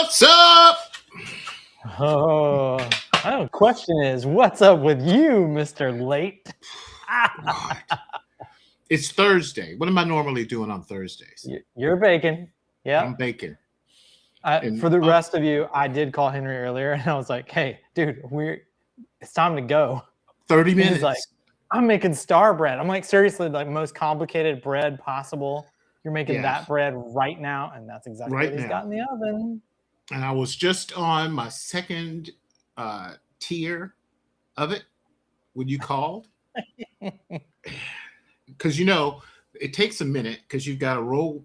What's up? Oh, the question is, what's up with you, Mr. Late? God. It's Thursday. What am I normally doing on Thursdays? You're baking. I'm Yeah. baking. For the rest of you, I did call Henry earlier, and I was like, "Hey, dude, it's time to go." 30 And minutes. he's like, "I'm making star bread." I'm like, "Seriously, like most complicated bread possible? You're making that bread right now?" And that's exactly what he's got in the oven. And I was just on my second tier of it when you called. Because it takes a minute because you got to roll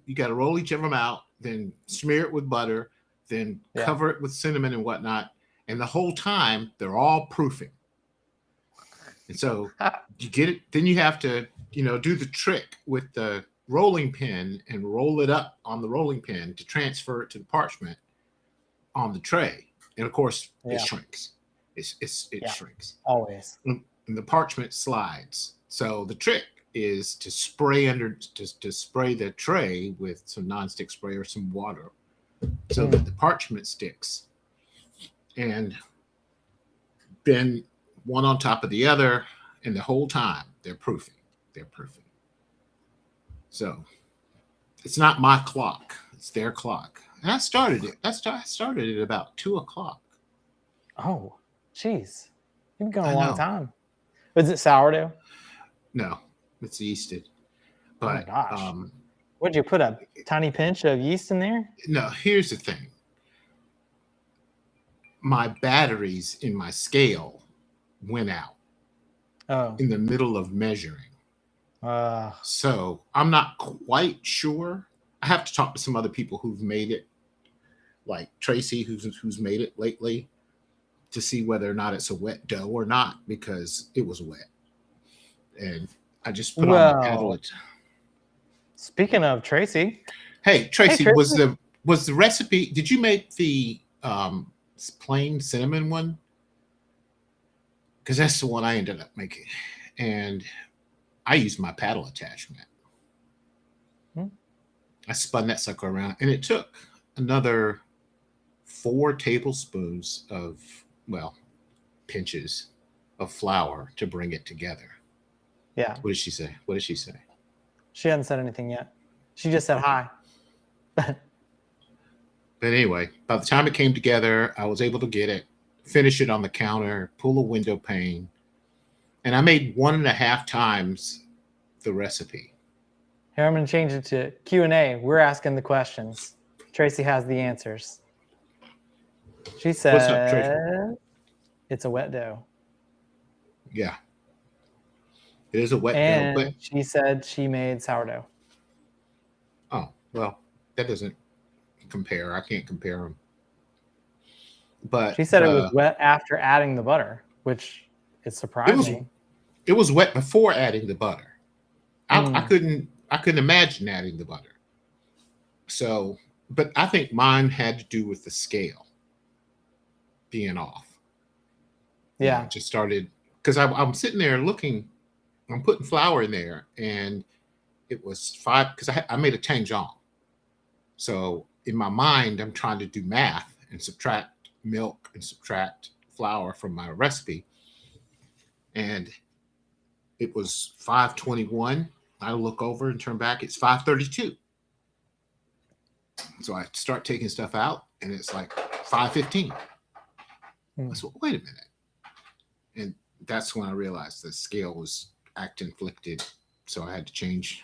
each of them out, then smear it with butter, then cover it with cinnamon and whatnot. And the whole time they're all proofing. And so you get it, then you have to, do the trick with the rolling pin and roll it up on the rolling pin to transfer it to the parchment on the tray. And of course it shrinks. It shrinks. Always. And the parchment slides. So the trick is to spray to spray the tray with some nonstick spray or some water so that the parchment sticks. And then one on top of the other, and the whole time they're proofing. So it's not my clock, it's their clock. And I started it. I started at about 2:00. Oh, geez. You've been going a long time. Is it sourdough? No, it's yeasted. But, oh my gosh. Would you put a tiny pinch of yeast in there? No, here's the thing. My batteries in my scale went out in the middle of measuring. So I'm not quite sure. I have to talk to some other people who've made it, like Tracy, who's made it lately, to see whether or not it's a wet dough or not, because it was wet. And I just put on the paddle. Speaking of Tracy. Hey, Tracy, was the recipe, did you make the plain cinnamon one? Because that's the one I ended up making. And I used my paddle attachment. I spun that sucker around, and it took another 4 tablespoons of, pinches of flour to bring it together. Yeah. What did she say? She hadn't said anything yet. She just said hi. But anyway, by the time it came together, I was able to get it, finish it on the counter, pull a window pane, and I made 1.5 times the recipe. Here, I'm going to change it to Q&A. We're asking the questions. Tracy has the answers. She said, "What's up, Tracy? It's a wet dough." Yeah. It is a wet dough. But And she said she made sourdough. Oh, well, that doesn't compare. I can't compare them. But she said it was wet after adding the butter, which is surprising. It was wet before adding the butter. I couldn't imagine adding the butter. So, but I think mine had to do with the scale being off. Yeah. It just started because I'm sitting there looking. I'm putting flour in there, and it was 5 because I made a tangent. So in my mind, I'm trying to do math and subtract milk and subtract flour from my recipe. And it was 5:21. I look over and turn back. It's 5:32. So I start taking stuff out, and it's like 5:15. I said, wait a minute. And that's when I realized the scale was act-inflicted. So I had to change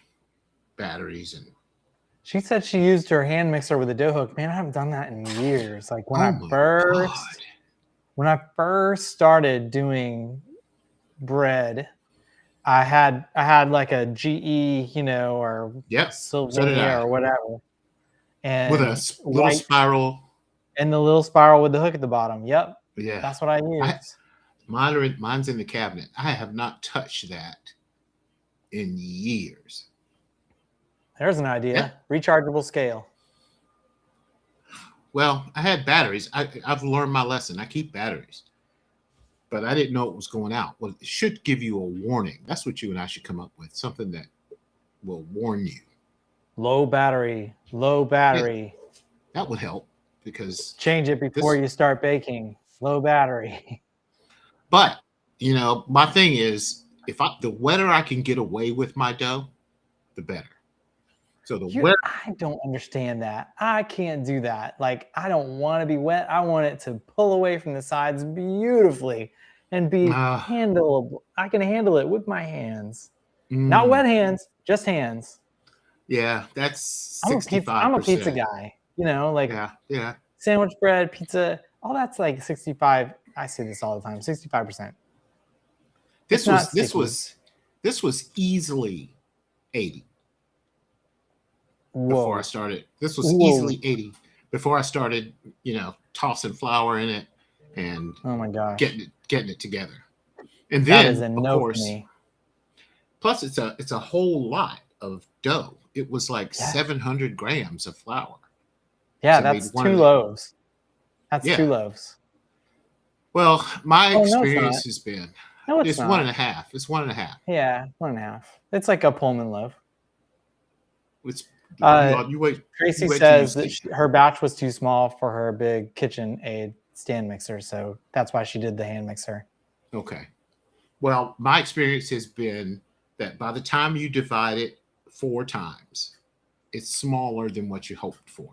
batteries. And she said she used her hand mixer with a dough hook. Man, I haven't done that in years. Like when I first started doing bread, I had like a GE, or Sylvania or whatever, and with a little spiral, and the little spiral with the hook at the bottom. Yep. Yeah, that's what I use. Mine's in the cabinet. I have not touched that in years. There's an idea. Yeah. Rechargeable scale. Well, I had batteries. I've learned my lesson. I keep batteries. But I didn't know it was going out. Well, it should give you a warning. That's what you and I should come up with. Something that will warn you. Low battery. Yeah, that would help. because Change it before you start baking. Low battery. But my thing is, the wetter I can get away with my dough, the better. So the wetter. I don't understand that. I can't do that. Like, I don't want to be wet. I want it to pull away from the sides beautifully and be handleable. I can handle it with my hands. Not wet hands, just hands. Yeah, that's 65%. I'm a pizza guy. Like yeah. Sandwich bread, pizza, all that's like 65. I say this all the time, 65%. This was easily 80. Whoa. Before I started. This was easily 80 before I started, tossing flour in it and oh my gosh, getting it together. And that then is a of no course, for me. Plus it's a whole lot of dough. It was like 700 grams of flour. Yeah, so that's 2 loaves. That's 2 loaves. Well, my experience has been it's not. 1.5. It's 1.5. Yeah, 1.5. It's like a Pullman loaf. It's Tracy says that her batch was too small for her big KitchenAid stand mixer, so that's why she did the hand mixer. Okay. Well, my experience has been that by the time you divide it 4 times, it's smaller than what you hoped for.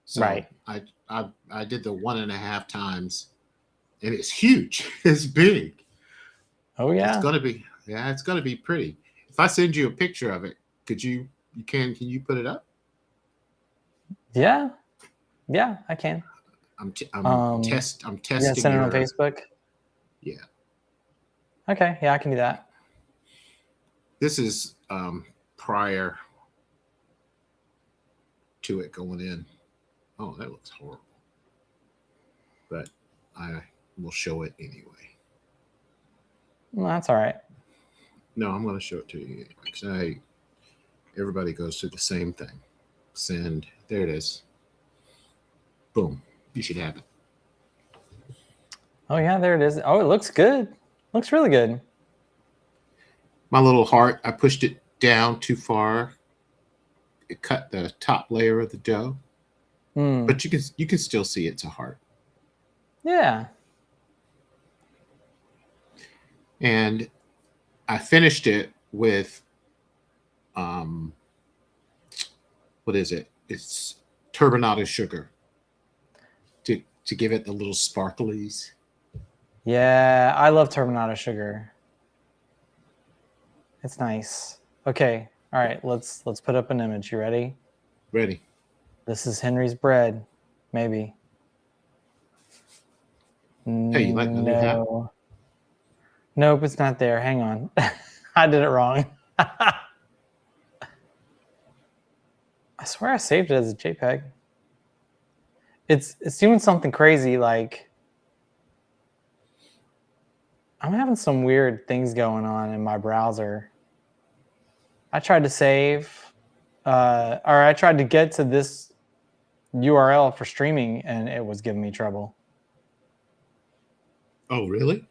So right. I did the 1.5 times, and it's huge. It's big. Oh yeah. It's gonna be pretty. If I send you a picture of it, can you put it up? Yeah, I can. I'm testing. You send it on Facebook. Yeah. Okay. Yeah, I can do that. This is prior to it going in. Oh, that looks horrible. But I will show it anyway. Well, that's all right. No, I'm going to show it to you because everybody goes through the same thing. Send. There it is. Boom. You should have it. Oh yeah, there it is. Oh, it looks good. Looks really good. My little heart, I pushed it down too far. It cut the top layer of the dough. But you can still see it's a heart. Yeah. And I finished it with what is it? It's turbinado sugar to give it the little sparklies. Yeah, I love turbinado sugar. It's nice. Okay. All right, let's put up an image. You ready? Ready. This is Henry's bread. Maybe. Hey, you like the new hat? Nope, it's not there. Hang on. I did it wrong. I swear I saved it as a JPEG. It's doing something crazy. Like, I'm having some weird things going on in my browser. I tried to save, or I tried to get to this URL for streaming, and it was giving me trouble. Oh, really?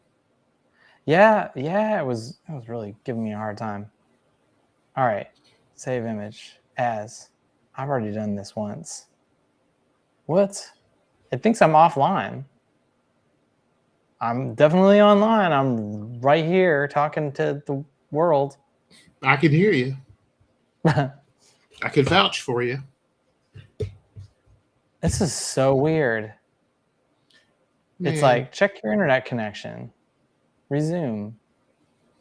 Yeah, it was really giving me a hard time. All right, save image as. I've already done this once. What? It thinks I'm offline. I'm definitely online. I'm right here talking to the world. I can hear you. I can vouch for you. This is so weird. Man. It's like, check your internet connection. Resume.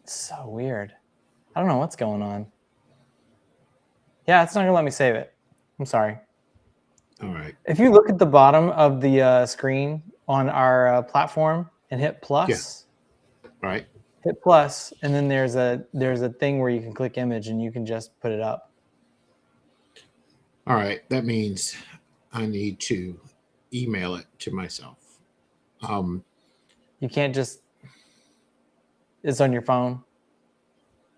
It's so weird. I don't know what's going on. Yeah, it's not going to let me save it. I'm sorry. All right. If you look at the bottom of the screen on our platform and hit plus. Yeah. Right. Hit plus, and then there's a thing where you can click image and you can just put it up. All right. That means I need to email it to myself. You can't just. It's on your phone.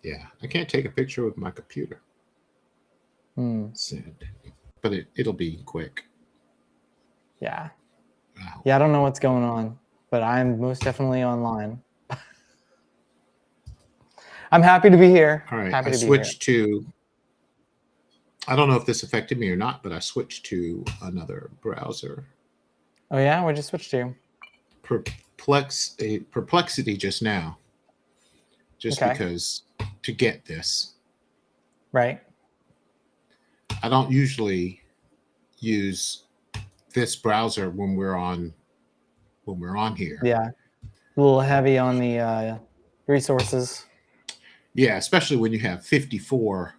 Yeah, I can't take a picture with my computer. Send, but it'll be quick. Yeah. Yeah, I don't know what's going on, but I'm most definitely online. I'm happy to be here. All right, I switched to. I don't know if this affected me or not, but I switched to another browser. Oh yeah, what'd you switch to? Perplexity just now, just Okay. because to get this. Right. I don't usually use this browser when we're on here. Yeah. A little heavy on the resources. Yeah, especially when you have 54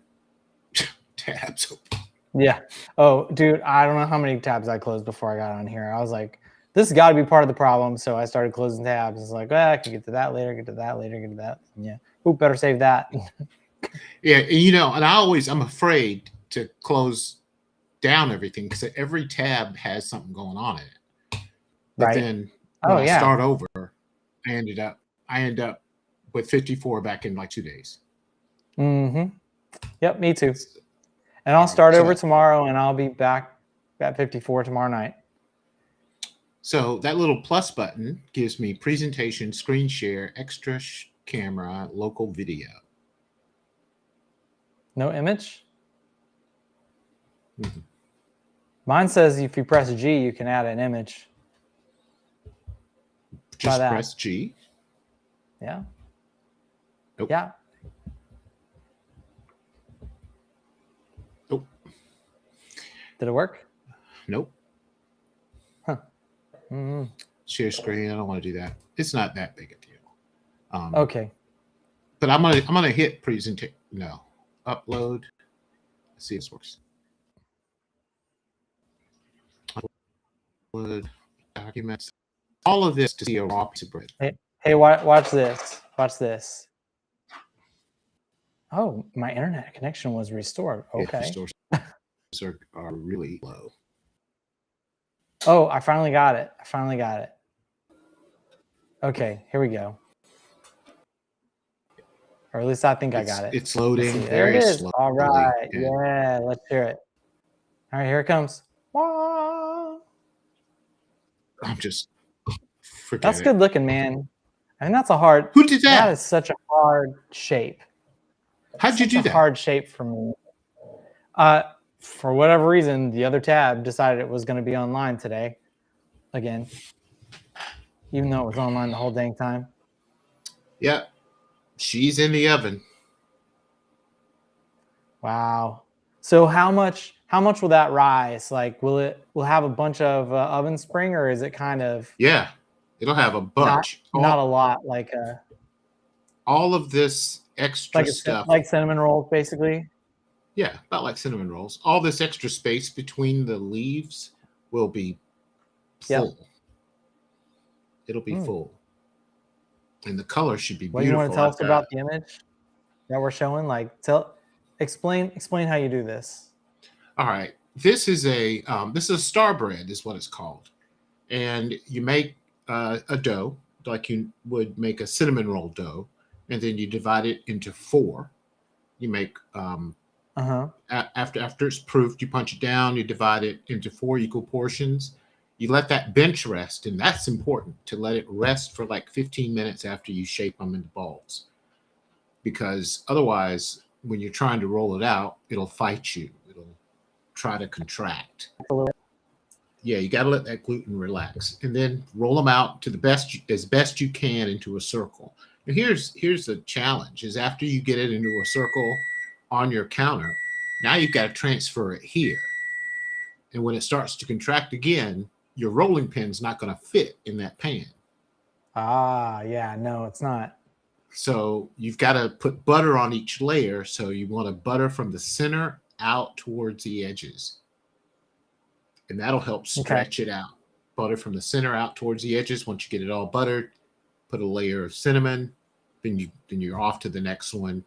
tabs open. Yeah. Oh, dude, I don't know how many tabs I closed before I got on here. I was like, this has got to be part of the problem. So I started closing tabs. It's like, I can get to that later, get to that later, get to that. And yeah. Ooh, better save that. Yeah, and I'm afraid to close down everything because every tab has something going on in it. But Right. then when Oh, I yeah. start over, I end up with 54 back in like 2 days. Mm-hmm. Yep, me too. And I'll start over tomorrow, and I'll be back at 54 tomorrow night. So that little plus button gives me presentation, screen share, extra camera, local video. No image? Mm-hmm. Mine says if you press G, you can add an image. Just press G. Yeah. Nope. Yeah. Nope. Did it work? Nope. Huh. Mm-hmm. Share screen. I don't want to do that. It's not that big a deal. Okay. But I'm gonna hit presentation. No. Upload. Let's see if this works. Upload documents. All of this to see a raw piece of bread. Hey, watch this. Watch this. Oh, my internet connection was restored. Okay. Yeah, are really low. Oh, I finally got it. Okay, here we go. Or at least I think I got it. It's loading. There it is. Slowly. All right. Yeah, let's hear it. All right, here it comes. I'm just That's good looking, man. I mean, that's a hard. Who did that? That is such a hard shape. How'd you do that? Hard shape for me. For whatever reason, the other tab decided it was going to be online today. Again, even though it was online the whole dang time. Yeah, she's in the oven. Wow. So how much will that rise? Like, will have a bunch of oven spring, or is it kind of? Yeah, it'll have a bunch. Not a lot. Like all of this extra stuff, like cinnamon rolls, basically. Yeah, about like cinnamon rolls. All this extra space between the leaves will be full. Yep. It'll be full. And the color should be beautiful. What do you want to tell us about the image that we're showing? Like, explain how you do this. All right. This is a star bread is what it's called. And you make a dough like you would make a cinnamon roll dough, and then you divide it into 4. You make after it's proofed, you punch it down, you divide it into 4 equal portions. You let that bench rest, and that's important to let it rest for like 15 minutes after you shape them into balls. Because otherwise, when you're trying to roll it out, it'll fight you. It'll try to contract. Yeah, you got to let that gluten relax, and then roll them out to as best you can into a circle. And here's the challenge: is after you get it into a circle on your counter, now you've got to transfer it here. And when it starts to contract again, your rolling pin's not going to fit in that pan. Ah, yeah, no, it's not. So you've got to put butter on each layer. So you want to butter from the center out towards the edges. And that'll help stretch it out. Butter from the center out towards the edges. Once you get it all buttered, put a layer of cinnamon. Then you're off to the next one.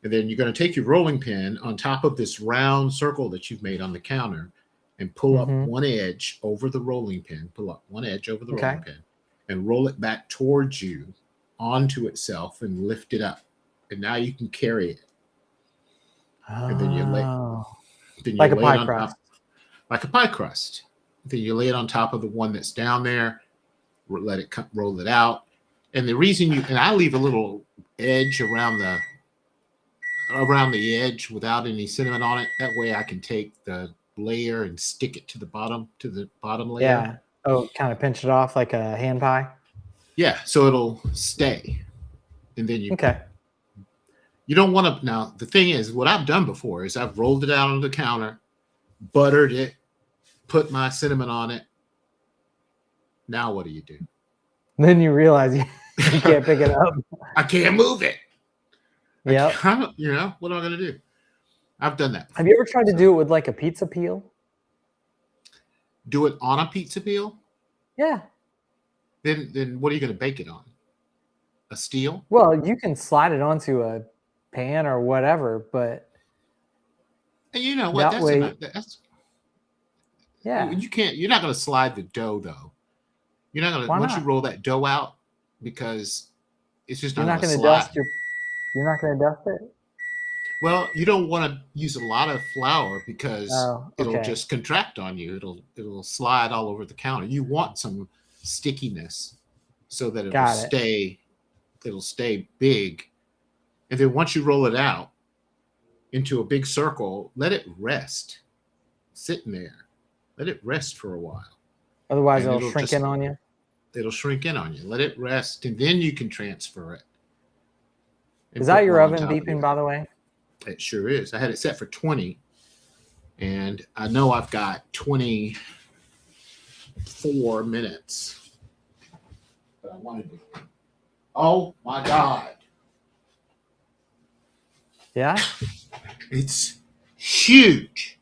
And then you're going to take your rolling pin on top of this round circle that you've made on the counter and pull up one edge over the rolling pin. Pull up one edge over the rolling pin and roll it back towards you onto itself and lift it up. And now you can carry it. And then you lay like a pie crust. Like a pie crust. Then you lay it on top of the one that's down there, let it roll it out. And the reason and I leave a little edge around the edge without any cinnamon on it. That way I can take the layer and stick it to the bottom layer. Yeah. Oh, kind of pinch it off like a hand pie. Yeah, so it'll stay, and then Okay. you don't want to. Now the thing is, what I've done before is I've rolled it out on the counter, buttered it, put my cinnamon on it. Now what do you do? Then you realize you can't pick it up. I can't move it. Yeah. You know, what am I going to do? I've done that before. Have you ever tried to do it with like a pizza peel? Do it on a pizza peel? Yeah. Then what are you going to bake it on? A steel? Well, you can slide it onto a pan or whatever, but And you know what? that way, yeah. You can't. You're not going to slide the dough though. You're not going to once you roll that dough out, because it's just not going to dust your. You're not going to dust it. Well, you don't want to use a lot of flour because okay. it'll just contract on you. It'll slide all over the counter. You want some stickiness so that it'll stay big. And then once you roll it out into a big circle, let it rest. Sitting there. Let it rest for a while. Otherwise it'll shrink in on you. It'll shrink in on you. Let it rest, and then you can transfer it. Is that your oven beeping, by the way? It sure is. I had it set for 20, and I know I've got 24 minutes. But I wanted to. Oh my God. Yeah? It's huge.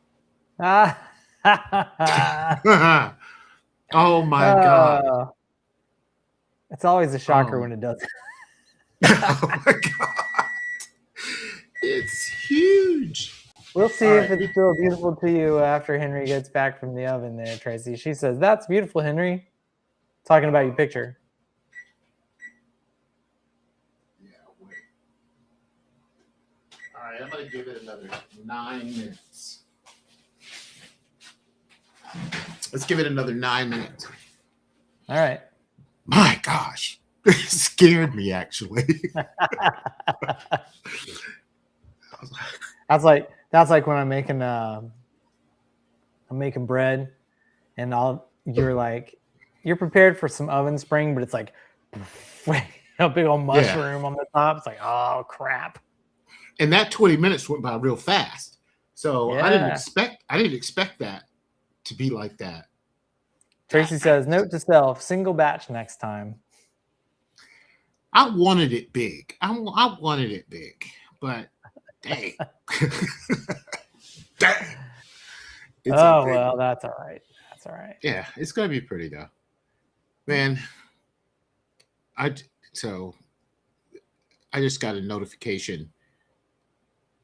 Oh my God. It's always a shocker when it does. Oh my God. It's huge. We'll see if it's still beautiful to you after Henry gets back from the oven there, Tracy. She says, "That's beautiful, Henry." Talking about your picture. Yeah, wait. All right, I'm going to give it another 9 minutes. Let's give it another 9 minutes. All right. My gosh. It scared me, actually. That's like when I'm making bread, and you're prepared for some oven spring, but it's like a big old mushroom on the top. It's like, oh crap. And that 20 minutes went by real fast. So I didn't expect that to be like that. Tracy says, note to self, single batch next time. I wanted it big. I wanted it big, but dang. Dang. Well, that's all right. That's all right. Yeah, it's going to be pretty though. Man, I just got a notification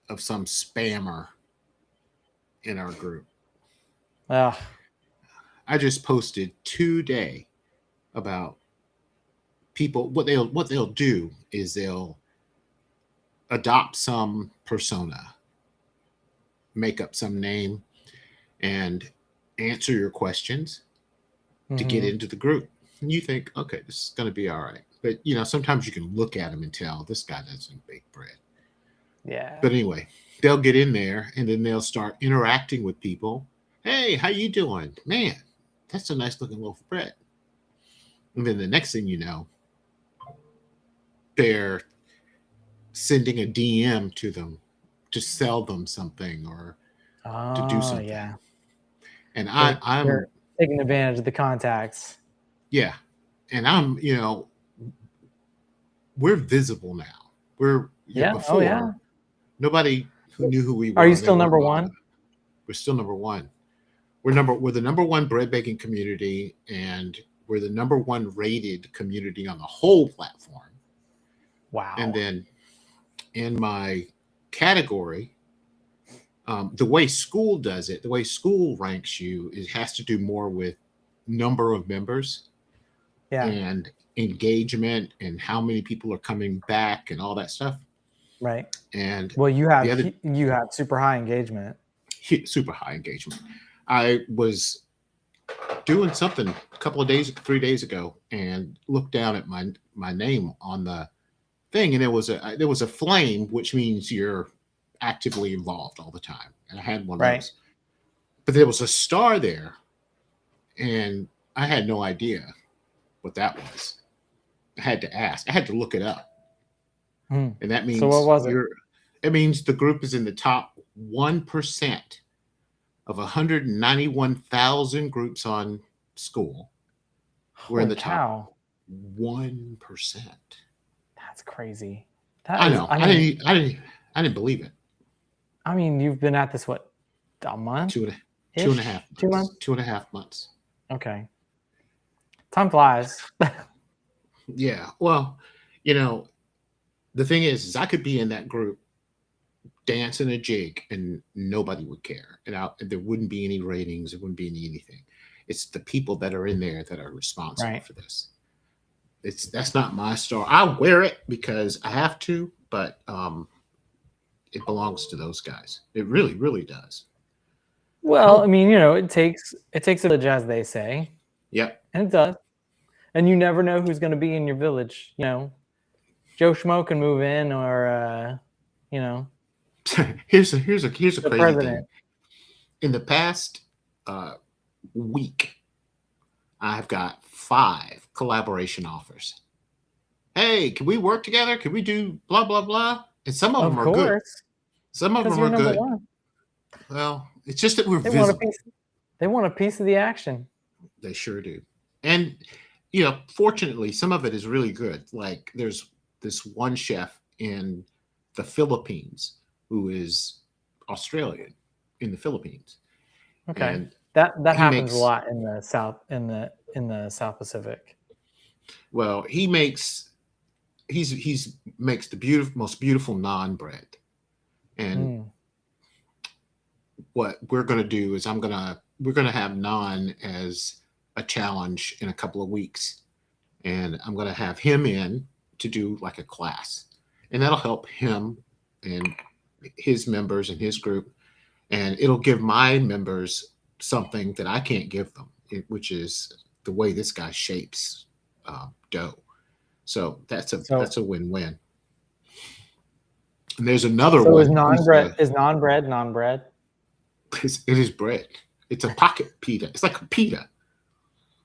of some spammer in our group. I just posted today about people. What they'll do is they'll adopt some persona, make up some name, and answer your questions to get into the group. And you think, okay, this is going to be all right. But sometimes you can look at them and tell this guy doesn't bake bread. Yeah. But anyway, they'll get in there and then they'll start interacting with people. Hey, how you doing? Man, that's a nice looking loaf of bread. And then the next thing you know, they're sending a DM to them to sell them something or to do something. Yeah. And I'm taking advantage of the contacts. Yeah. And I'm, we're visible now. We're before nobody who knew who we were. Are you still number one? We're still number one. We're the number one bread baking community, and we're the number one rated community on the whole platform. Wow. And then in my category, the way school does it, the way school ranks you, it has to do more with number of members and engagement and how many people are coming back and all that stuff. Right. And you have super high engagement. Super high engagement. I was doing something 3 days ago and looked down at my name on the thing, and there was a flame, which means you're actively involved all the time. And I had one of those. but there was a star there, and I had no idea what that was. I had to ask. I had to look it up, Hmm. and that So what means was it? It means the group is in the top 1% of 191,000 groups on school. We're in Holy the top cow. 1%. That's crazy. That I is, know. I didn't believe it. I mean, you've been at this, what, a month? Two and a half months. 2 months? 2.5 months. Okay. Time flies. Yeah. Well, the thing is I could be in that group dancing a jig and nobody would care. There wouldn't be any ratings. There wouldn't be anything. It's the people that are in there that are responsible Right. for this. That's not my star. I wear it because I have to, but it belongs to those guys. It really, really does. Well, I mean, it takes a village, as they say. Yep. And it does. And you never know who's going to be in your village. Joe Schmo can move in, or here's a crazy president. thing. In the past week, I've got 5 collaboration offers. Hey, can we work together? Can we do blah blah blah? And some of them are good. Some of them are good. One. Well, it's just that we're visible. They want a piece of the action. They sure do. And fortunately, some of it is really good. Like there's this one chef in the Philippines who is Australian in the Philippines. Okay. And that happens a lot in the South Pacific. Well, he makes the most beautiful naan bread. And what we're going to do is we're going to have naan as a challenge in a couple of weeks. And I'm going to have him in to do like a class. And that'll help him and his members and his group. And it'll give my members something that I can't give them, which is the way this guy shapes dough. So that's a win-win. And there's another one. Is naan bread naan bread? It is bread. It's a pocket pita. It's like a pita.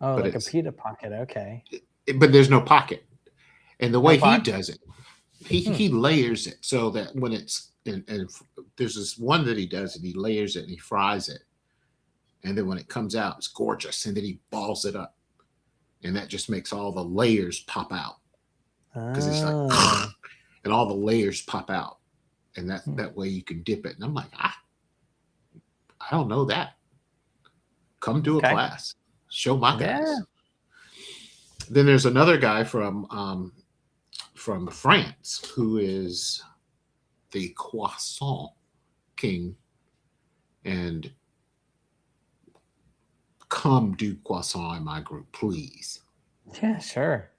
Oh, like a pita pocket. Okay. But there's no pocket. And the way he does it, he layers it so that when it's and there's this one that he does and he layers it and he fries it. And then when it comes out, it's gorgeous. And then he balls it up. And that just makes all the layers pop out. Because it's like, and all the layers pop out. And that way you can dip it. And I'm like, I don't know that. Come to a class. Show my guys. Yeah. Then there's another guy from France who is the croissant king. And come do croissant in my group, please. Yeah, sure.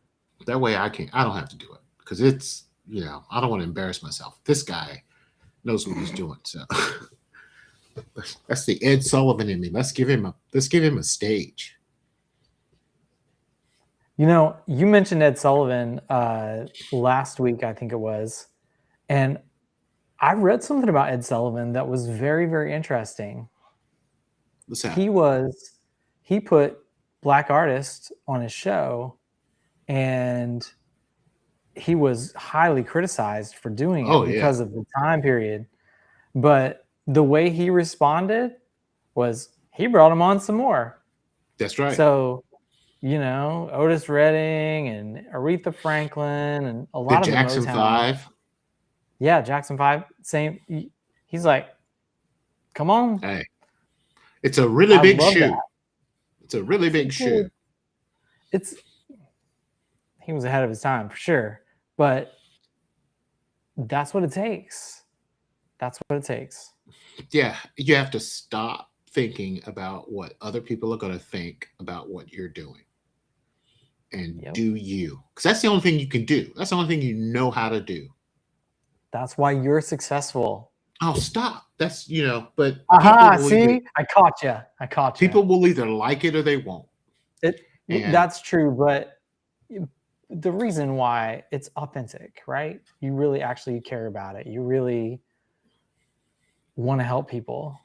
That way I don't have to do it because it's, I don't want to embarrass myself. This guy knows what he's doing. So that's the Ed Sullivan in me. Let's give him a stage. You mentioned Ed Sullivan last week, I think it was. And I read something about Ed Sullivan that was very, very interesting. What's that? He put black artists on his show, and he was highly criticized for doing it because of the time period. But the way he responded was he brought him on some more. That's right. So, Otis Redding and Aretha Franklin and a lot of the Jackson 5. Yeah, Jackson 5. Same. He's like, come on. Hey, it's a really big shoe. It's a really big shoe. He was ahead of his time for sure, but that's what it takes. That's what it takes. Yeah, you have to stop thinking about what other people are going to think about what you're doing, and do you, because that's the only thing you can do. That's the only thing you know how to do. That's why you're successful. Oh, stop. That's, but see, I caught you. People will either like it or they won't. That's true, but the reason why it's authentic, right? You really actually care about it. You really want to help people.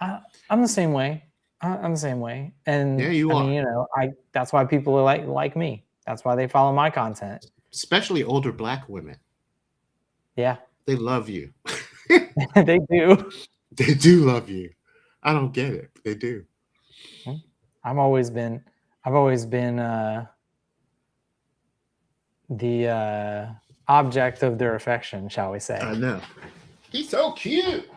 I'm the same way. I'm the same way. Yeah, And you I are. mean, that's why people are like me. That's why they follow my content. Especially older Black women. Yeah, They love you. they do. They do love you. I don't get it. But they do. I've always been the object of their affection, shall we say. I know. He's so cute.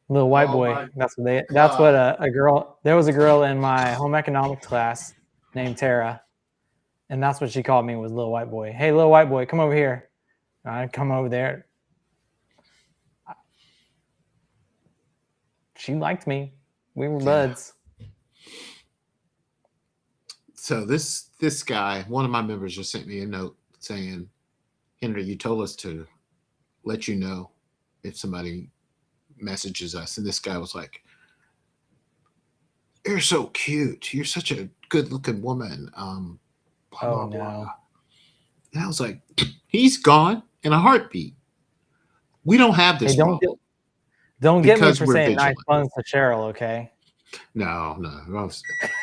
Little white Oh boy. my That's what God. a girl. There was a girl in my home economics class named Tara, and that's what she called me, was little white boy. Hey, little white boy, come over here. And I'd come over there. She liked me. We were buds. So this guy, one of my members, just sent me a note saying, "Henry, you told us to let you know if somebody messages us." And this guy was like, "You're so cute. You're such a good-looking woman." Blah Oh blah blah. no. And I was like, "He's gone in a heartbeat." We don't have this Hey, problem don't get me because for we're saying nice vigilant. buns to Cheryl, okay? No,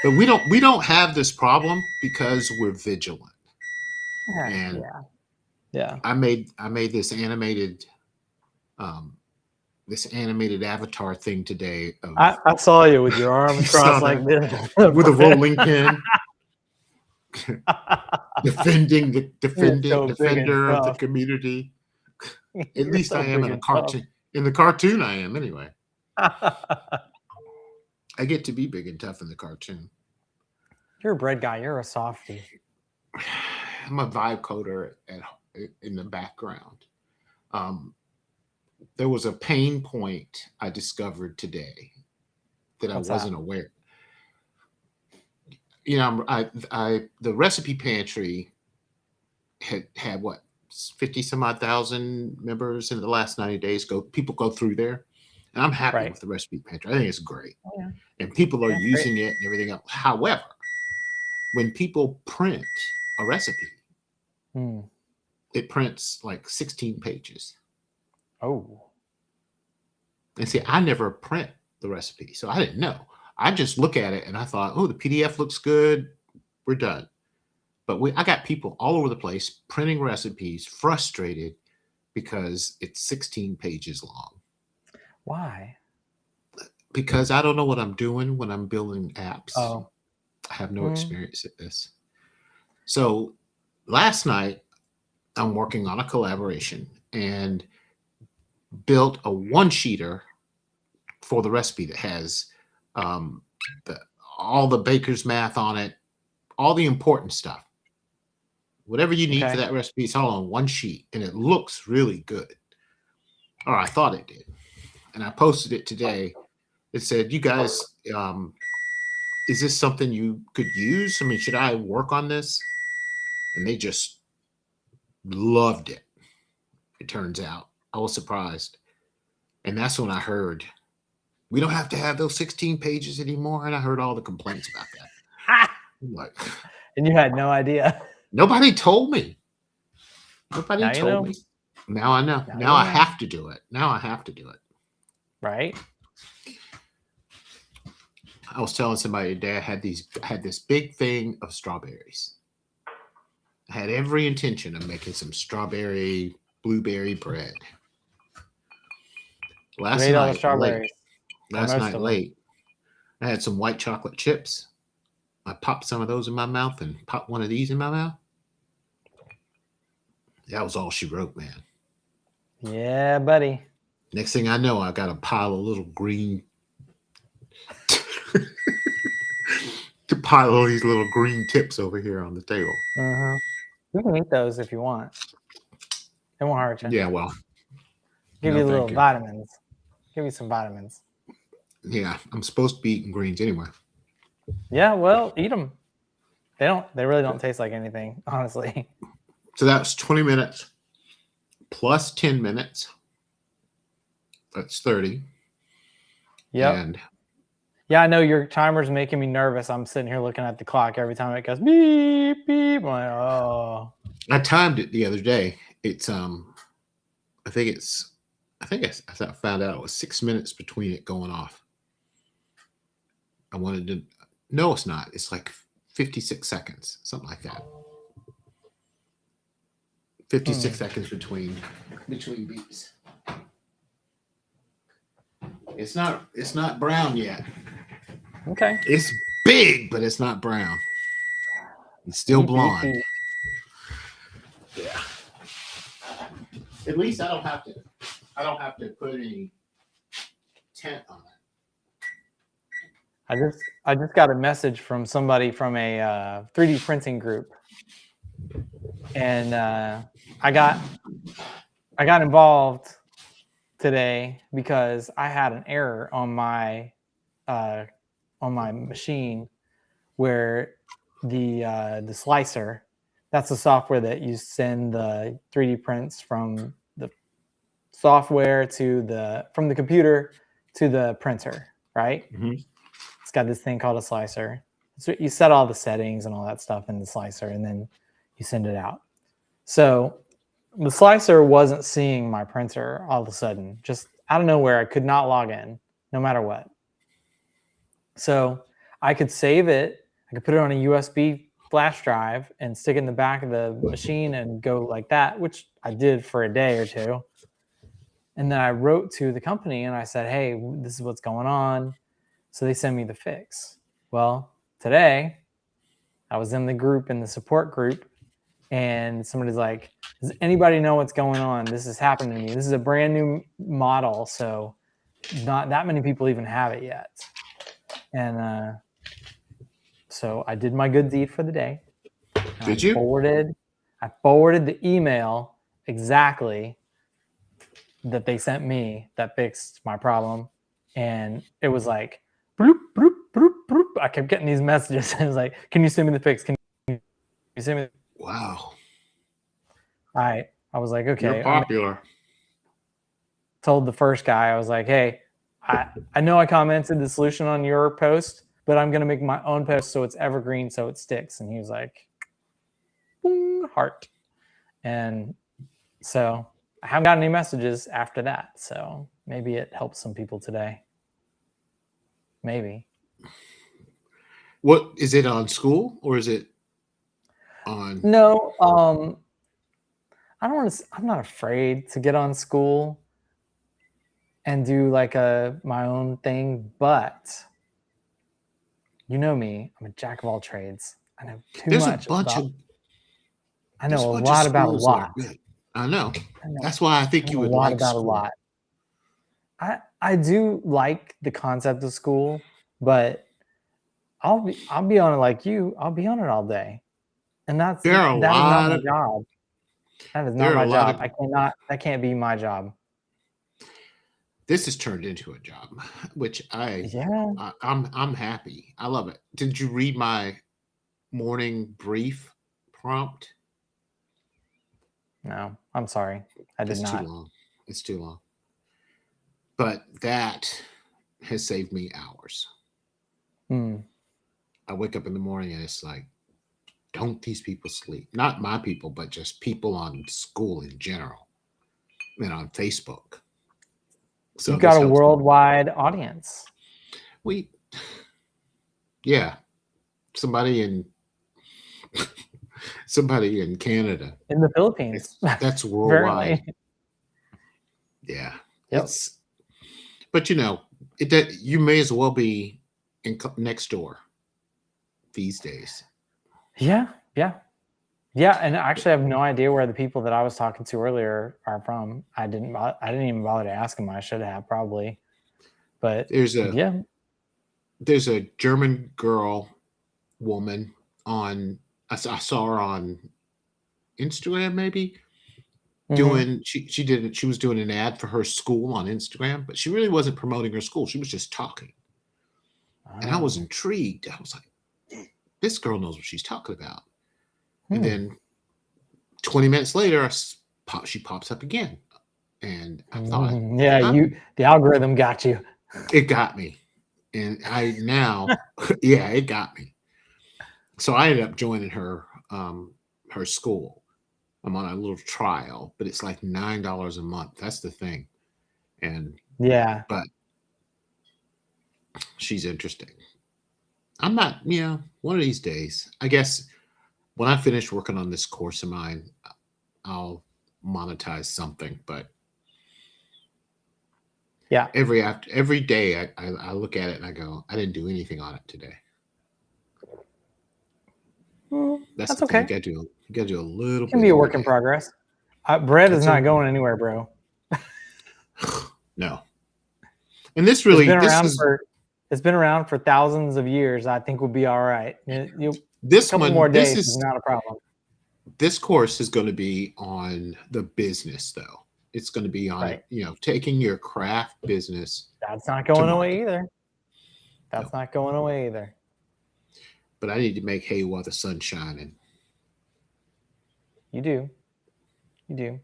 but we don't have this problem because we're vigilant. And Yeah. I made um this animated avatar thing today of I saw you with your arms you saw crossed like that this. with a rolling pin defending the You're so big and defender of the tough. community. At You're least so I am big in a and tough. cartoon. In the cartoon I am anyway. I get to be big and tough in the cartoon. You're a bread guy. You're a softie. I'm a vibe coder in the background. Um, there was a pain point I discovered today that I What's that? wasn't aware. You know, the recipe pantry had what 50 some odd thousand members in the last 90 days. People go through there, and I'm happy Right. with the recipe pantry. I think it's great, Oh, yeah. and people are Yeah, great. using it and everything else. However, when people print a recipe, Hmm. it prints like 16 pages. Oh. And see, I never print the recipe, so I didn't know. I just look at it and I thought, oh, the PDF looks good. We're done. But I got people all over the place printing recipes, frustrated because it's 16 pages long. Why? Because I don't know what I'm doing when I'm building apps. Oh. I have no experience at this. So last night, I'm working on a collaboration and built a one-sheeter for the recipe that has all the baker's math on it, all the important stuff. Whatever you need for that recipe, it's all on one sheet, and it looks really good. Or I thought it did. And I posted it today. It said, "You guys, is this something you could use? I mean, should I work on this?" And they just loved it. It turns out. I was surprised. And that's when I heard, we don't have to have those 16 pages anymore. And I heard all the complaints about that. I'm like, and you had no idea. Nobody told me. Nobody Now told me. Now I know. Now I have to do it. Now I have to do it. Right? I was telling somebody today I had this big thing of strawberries. I had every intention of making some strawberry blueberry bread. Last night late, I had some white chocolate chips. I popped some of those in my mouth and popped one of these in my mouth. That was all she wrote, man. Yeah, buddy. Next thing I know, I got a pile of little green to pile all these little green tips over here on the table. You can eat those if you want. It won't hurt you. Yeah, well. Give you little vitamins. Give you some vitamins. Yeah, I'm supposed to be eating greens anyway. Yeah, well, eat them. They really don't taste like anything, honestly. So that's 20 minutes plus 10 minutes. That's 30. Yeah. And yeah, I know your timer's making me nervous. I'm sitting here looking at the clock every time it goes beep, beep. I'm like, oh. I timed it the other day. It's I think it's I think I found out it was 6 minutes between it going off. I wanted to. No, it's not. It's like 56 seconds, something like that. 56 seconds between beeps. It's not brown yet. Okay. It's big, but it's not brown. It's still blonde. Yeah. At least I don't have to put any tint on it. I just got a message from somebody from a 3D printing group, and I got involved today because I had an error on my machine where the slicer, that's the software that you send the 3D prints from the software from the computer to the printer, right? Mm-hmm. It's got this thing called a slicer. So you set all the settings and all that stuff in the slicer, and then you send it out. So the slicer wasn't seeing my printer all of a sudden. Just out of nowhere, I could not log in, no matter what. So I could save it. I could put it on a USB flash drive and stick it in the back of the machine and go like that, which I did for a day or two. And then I wrote to the company and I said, hey, this is what's going on. So they sent me the fix. Well, today I was in the support group, and somebody's like, does anybody know what's going on? This is happening to me. This is a brand new model, so not that many people even have it yet. And so I did my good deed for the day. Did you? I forwarded the email exactly that they sent me that fixed my problem. And it was like, bloop, bloop, bloop, bloop. I kept getting these messages. It was like, can you send me the fix? Can you send me? Wow. I was like, okay. You're popular. Told the first guy, I was like, hey, I know I commented the solution on your post, but I'm going to make my own post so it's evergreen, so it sticks. And he was like, boom, heart. And so I haven't got any messages after that. So maybe it helps some people today. Maybe. What is it on school or is it on? No, I'm not afraid to get on school and do like my own thing, but you know me, I'm a jack of all trades. I know I know a lot about a lot. I know. That's why I think you would like school. A lot. I do like the concept of school, but I'll be on it like you. I'll be on it all day, and that is not my job. That is not my job. That can't be my job. This has turned into a job, which I'm happy. I love it. Did you read my morning brief prompt? No, I'm sorry. I did not. It's too long. But that has saved me hours. I wake up in the morning and it's like, don't these people sleep? Not my people, but just people on school in general and on Facebook. So you've got a worldwide audience. Yeah. Somebody in Canada. In the Philippines. That's worldwide. Yeah. Yep. But you may as well be next door these days. Yeah. And actually, I have no idea where the people that I was talking to earlier are from. I didn't even bother to ask them. I should have probably. But there's a German woman on. I saw her on Instagram, maybe. She was doing an ad for her school on Instagram, but she really wasn't promoting her school. She was just talking. And I was intrigued. I was like, this girl knows what she's talking about. And then 20 minutes later, she pops up again. And I thought, the algorithm got you. It got me. And it got me. So I ended up joining her school. I'm on a little trial, but it's like $9 a month. That's the thing. And Yeah. but she's interesting. I'm not, one of these days, I guess when I finish working on this course of mine, I'll monetize something. But Yeah. every day I look at it and I go, I didn't do anything on it today. That's That's the thing. okay. You gotta do a little It can bit be a every work in day. progress. Bread is That's not going anywhere, bro. No. And this It's been around for thousands of years. I think we'll be all right. A couple more days is not a problem. This course is going to be on the business, though. It's going to be on, taking your craft business. That's not going away either. That's not going away either. But I need to make hay while the sun's shining. You do. You do.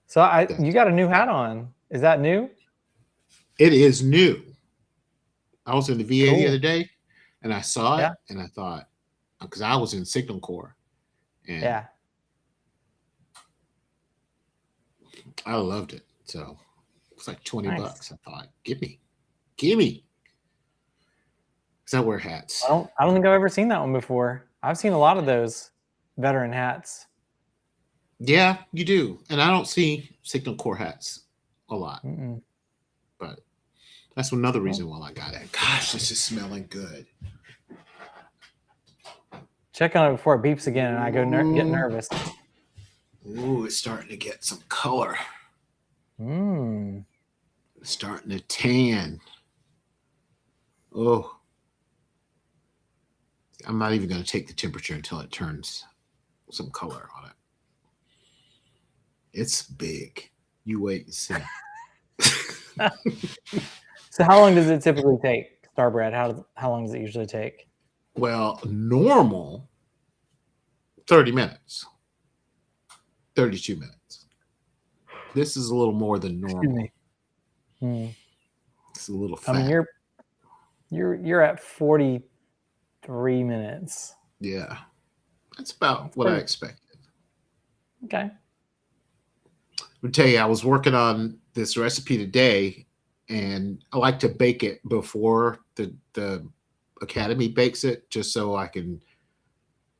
So you got a new hat on. Is that new? It is new. I was in the VA the other day and I saw it and I thought, because I was in Signal Corps. And I loved it. So it's like $20. I thought, give me. Because I wear hats. I don't think I've ever seen that one before. I've seen a lot of those veteran hats. Yeah, you do. And I don't see Signal Corps hats a lot. But that's another reason why I got it. Gosh, this is smelling good. Check on it before it beeps again and I go get nervous. Ooh, it's starting to get some color. It's starting to tan. Oh. I'm not even going to take the temperature until it turns some color on it. It's big. You wait and see. So how long does it typically take, Starbread? How long does it usually take? Well, normal, 30 minutes. 32 minutes. This is a little more than normal. It's a little fat. I mean, you're at 43 minutes. Yeah. That's about what I expected. Okay. I'll tell you, I was working on this recipe today, and I like to bake it before the Academy bakes it, just so I can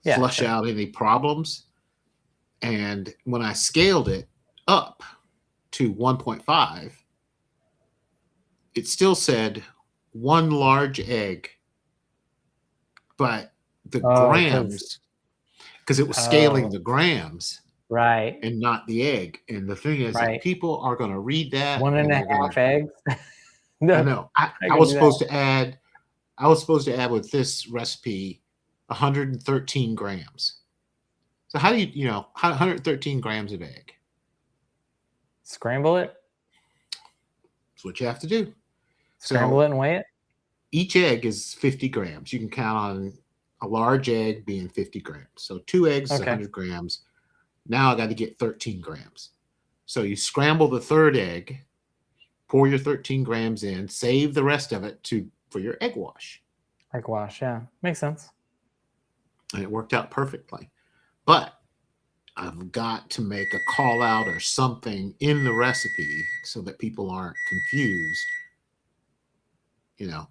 flush out any problems. And when I scaled it up to 1.5, it still said 1 large egg, but the grams, because it was scaling the grams. Right. And not the egg. And the thing is, that people are going to read that. 1.5 eggs. No, I know. I was supposed to add with this recipe 113 grams. So how do you 113 grams of egg? Scramble it. That's what you have to do. Scramble it and weigh it. Each egg is 50 grams. You can count on a large egg being 50 grams. So 2 eggs is 100 grams. Now I got to get 13 grams. So you scramble the third egg, pour your 13 grams in, save the rest of it for your egg wash. Egg wash, yeah. Makes sense. And it worked out perfectly. But I've got to make a call out or something in the recipe so that people aren't confused,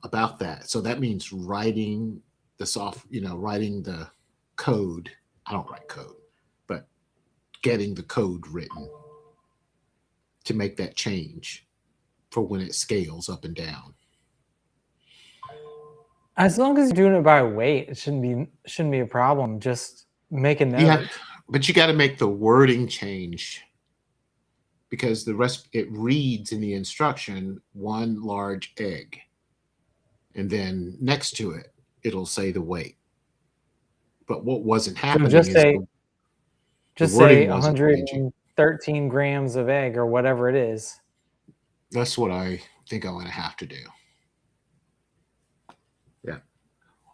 about that. So that means writing the code. I don't write code, but getting the code written to make that change for when it scales up and down. As long as you're doing it by weight, it shouldn't be a problem. Just make a note. Yeah, but you got to make the wording change because the rest it reads in the instruction 1 large egg, and then next to it it'll say the weight. But what wasn't happening so just say 113 grams of egg or whatever it is. That's what I think I'm going to have to do. Yeah.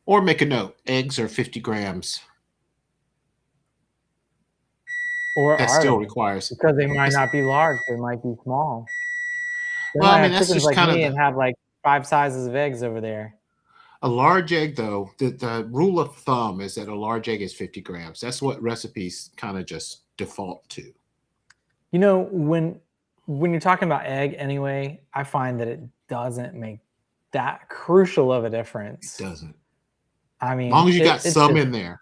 Or make a note. Eggs are 50 grams. Or that still requires. Because they might not be large. They might be small. Well, I mean, that's just kind of and have like 5 sizes of eggs over there. A large egg, though, the rule of thumb is that a large egg is 50 grams. That's what recipes kind of just default to. When when you're talking about egg anyway, I find that it doesn't make that crucial of a difference. It doesn't. I mean, As long as you got it's some just, in there.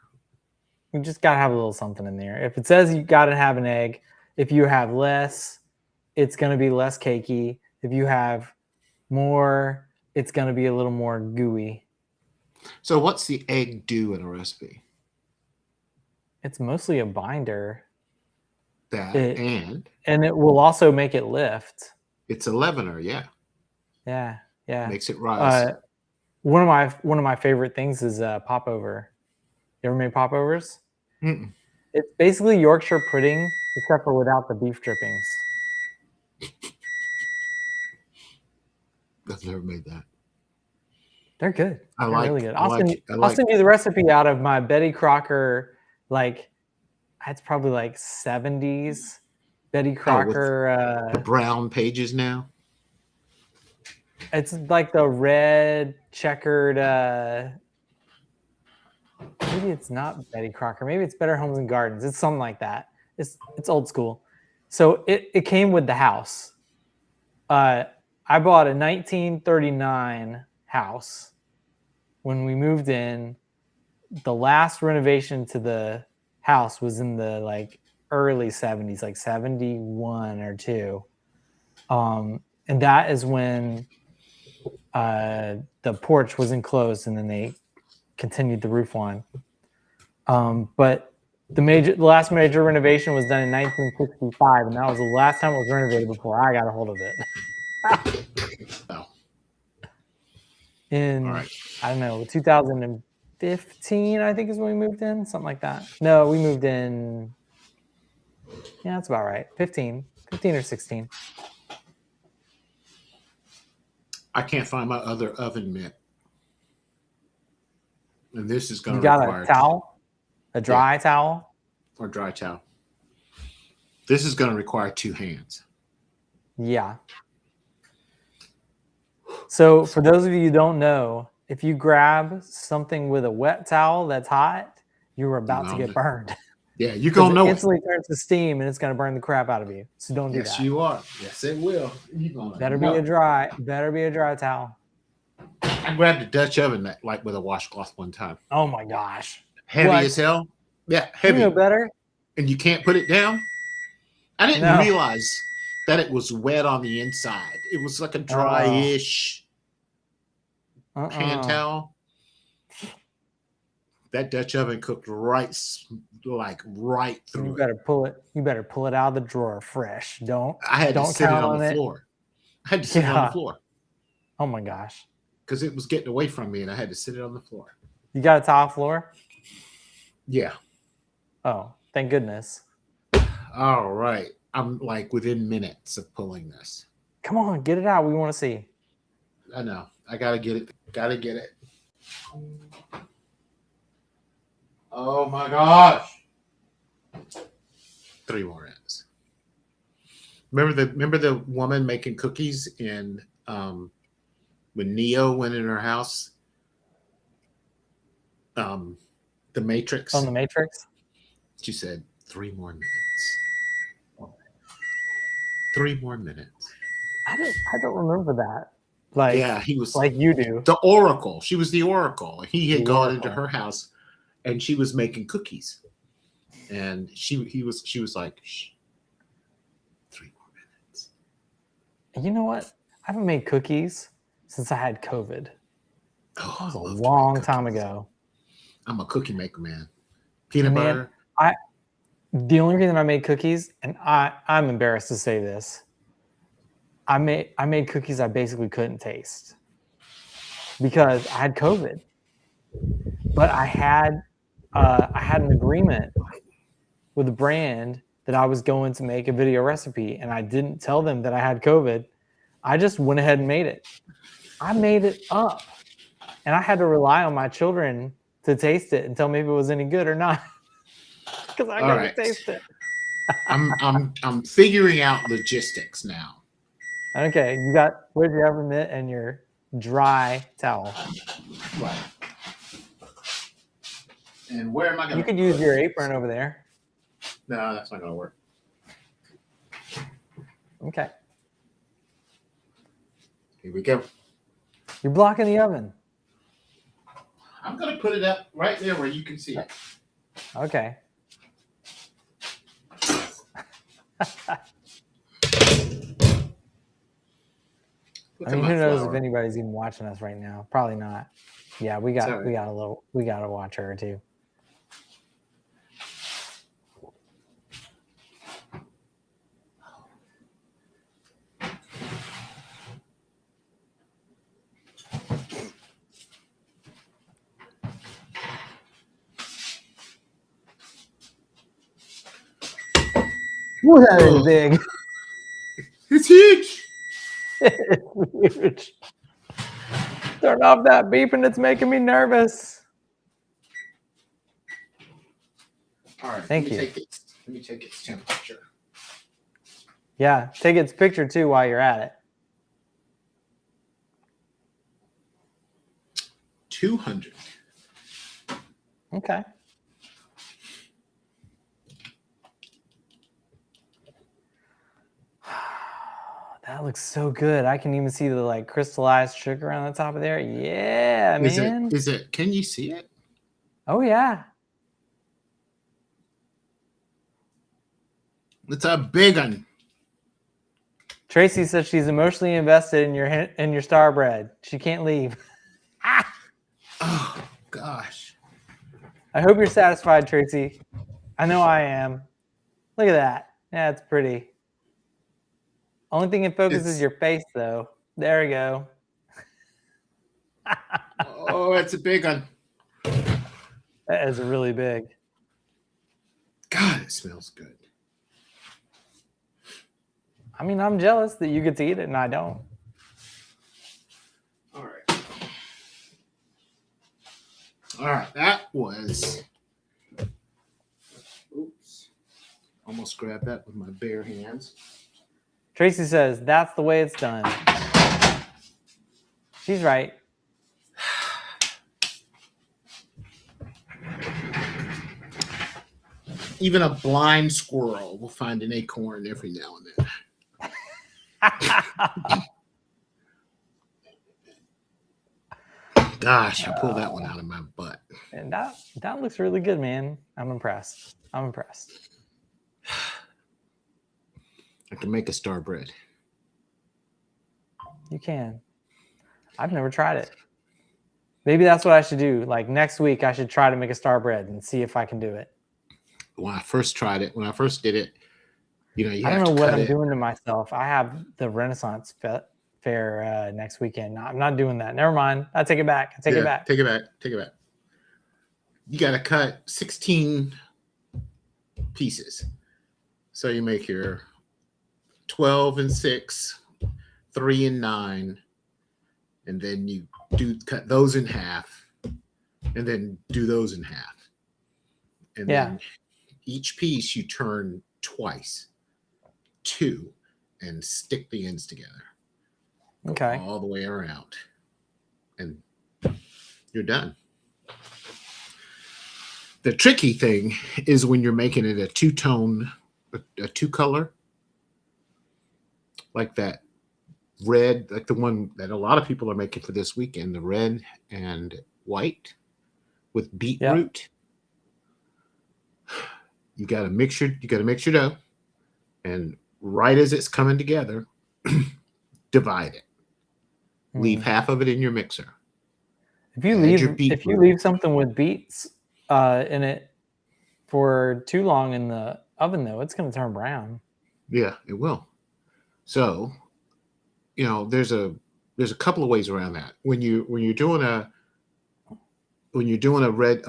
you just gotta have a little something in there. If it says you gotta have an egg, if you have less, it's gonna be less cakey. If you have more, it's gonna be a little more gooey. So what's the egg do in a recipe? It's mostly a binder. And it will also make it lift. it's a leavener, yeah. Yeah. Makes it rise. One of my favorite things is popover. You ever made popovers? Mm-mm. It's basically Yorkshire pudding, except for without the beef drippings. I've never made that. They're good. They're really good. I'll send you the recipe out of my Betty Crocker, like it's probably like 70s Betty Crocker. The brown pages now. It's like the red checkered. Maybe it's not Betty Crocker. Maybe it's Better Homes and Gardens. It's something like that. It's old school. So it came with the house. I bought a 1939 house when we moved in. The last renovation to the house was in the like early 70s, like 71 or 2. And that is when the porch was enclosed and then they continued the roof line. But the last major renovation was done in 1965, and that was the last time it was renovated before I got a hold of it. Oh. I don't know, 2015, I think is when we moved in, something like that. No, we moved in, yeah, that's about right. 15 or 16. I can't find my other oven mitt. And this is going to require... You got a towel? A dry towel? Or dry towel. This is going to require 2 hands. Yeah. So for those of you who don't know, if you grab something with a wet towel that's hot, you're about to get burned. Yeah, you're going to know it. Instantly turns to steam and it's going to burn the crap out of you. So don't do that. Yes, you are. Yes, it will. Better be a dry towel. I grabbed a Dutch oven that like with a washcloth one time. Oh my gosh. Heavy as hell. Yeah, heavy. You know better. And you can't put it down? I didn't realize that it was wet on the inside. It was like a dry-ish pan towel. That Dutch oven cooked right through. You better pull it. You better pull it out of the drawer fresh. I had to sit it on the floor. I had to sit it on the floor. Oh my gosh. Because it was getting away from me and I had to sit it on the floor. You got a tile floor? Yeah. Oh, thank goodness. All right. I'm like within minutes of pulling this. Come on, get it out. We want to see. I know. I got to get it. Got to get it. Oh my gosh. 3 more minutes. Remember the woman making cookies in when Neo went in her house? The Matrix. On the Matrix? She said 3 more minutes. 3 more minutes. I don't remember that. Like, yeah, he was like you do. The Oracle. She was the Oracle. He had gone into her house and she was making cookies. And she was like, shh, 3 more minutes. You know what? I haven't made cookies since I had COVID. Oh, that was a long time ago. I'm a cookie maker, man. Peanut butter. The only reason I made cookies, and I'm embarrassed to say this, I made cookies I basically couldn't taste because I had COVID. But I had an agreement with a brand that I was going to make a video recipe, and I didn't tell them that I had COVID. I just went ahead and made it. I made it up, and I had to rely on my children to taste it and tell me if it was any good or not, because I couldn't taste it. I'm figuring out logistics now. Okay, where's your oven mitt and your dry towel? Right. And where am I going? You could use your apron over there. No, that's not going to work. Okay. Here we go. You're blocking the oven. I'm going to put it up right there where you can see it. Okay. I mean, who knows if anybody's even watching us right now? Probably not. Yeah, we got to watch her too. Ooh, that is big. It's huge. It's huge. Turn off that beeping. It's making me nervous. All right. Thank you. Let me take its temperature. Yeah, take its picture too while you're at it. 200. Okay. That looks so good. I can even see the like crystallized sugar on the top of there. Yeah, man. Is it? Can you see it? Oh yeah. It's a big one. Tracy says she's emotionally invested in your star bread. She can't leave. Oh gosh. I hope you're satisfied, Tracy. I know I am. Look at that. Yeah, it's pretty. Only thing in focus is your face, though. There we go. Oh, it's a big one. That is really big. God, it smells good. I mean, I'm jealous that you get to eat it and I don't. All right. All right. That was. Oops. Almost grabbed that with my bare hands. Tracy says, that's the way it's done. She's right. Even a blind squirrel will find an acorn every now and then. Gosh, I pulled that one out of my butt. And that looks really good, man. I'm impressed. I can make a star bread. You can. I've never tried it. Maybe that's what I should do. Like next week, I should try to make a star bread and see if I can do it. When I first did it, I don't know what I'm doing to myself. I have the Renaissance Fair next weekend. No, I'm not doing that. Never mind. I take it back. Take it back. Take it back. You got to cut 16 pieces. So you make your 12 and 6, 3 and 9, and then you cut those in half, and then do those in half. And then each piece you turn twice, 2, and stick the ends together. Okay. All the way around. And you're done. The tricky thing is when you're making it a two-tone, a two-color, like that red, like the one that a lot of people are making for this weekend, the red and white with beetroot. You got to mix your dough, and right as it's coming together, divide it. Leave half of it in your mixer. If you leave something with beets in it for too long in the oven, though, it's going to turn brown. Yeah, it will. So, there's a couple of ways around that. When you're doing a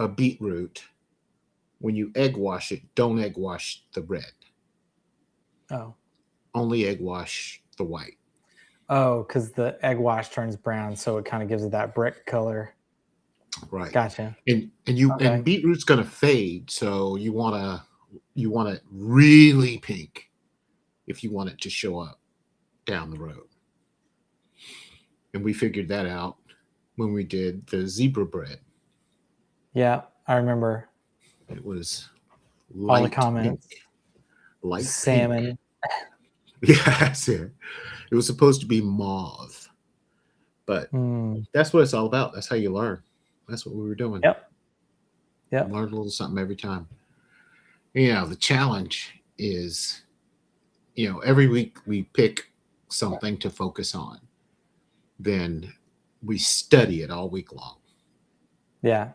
beetroot, when you egg wash it, don't egg wash the red. Oh. Only egg wash the white. Oh, because the egg wash turns brown, so it kind of gives it that brick color. Right. Gotcha. And beetroot's gonna fade, so you want it really pink if you want it to show up down the road. And we figured that out when we did the zebra bread. Yeah, I remember. It was all the comments. Pink, light salmon. Yeah, that's it. It was supposed to be mauve, but that's what it's all about. That's how you learn. That's what we were doing. Yep. Yep. Learn a little something every time. You know, the challenge is, you know, every week we pick something to focus on. Then we study it all week long. Yeah.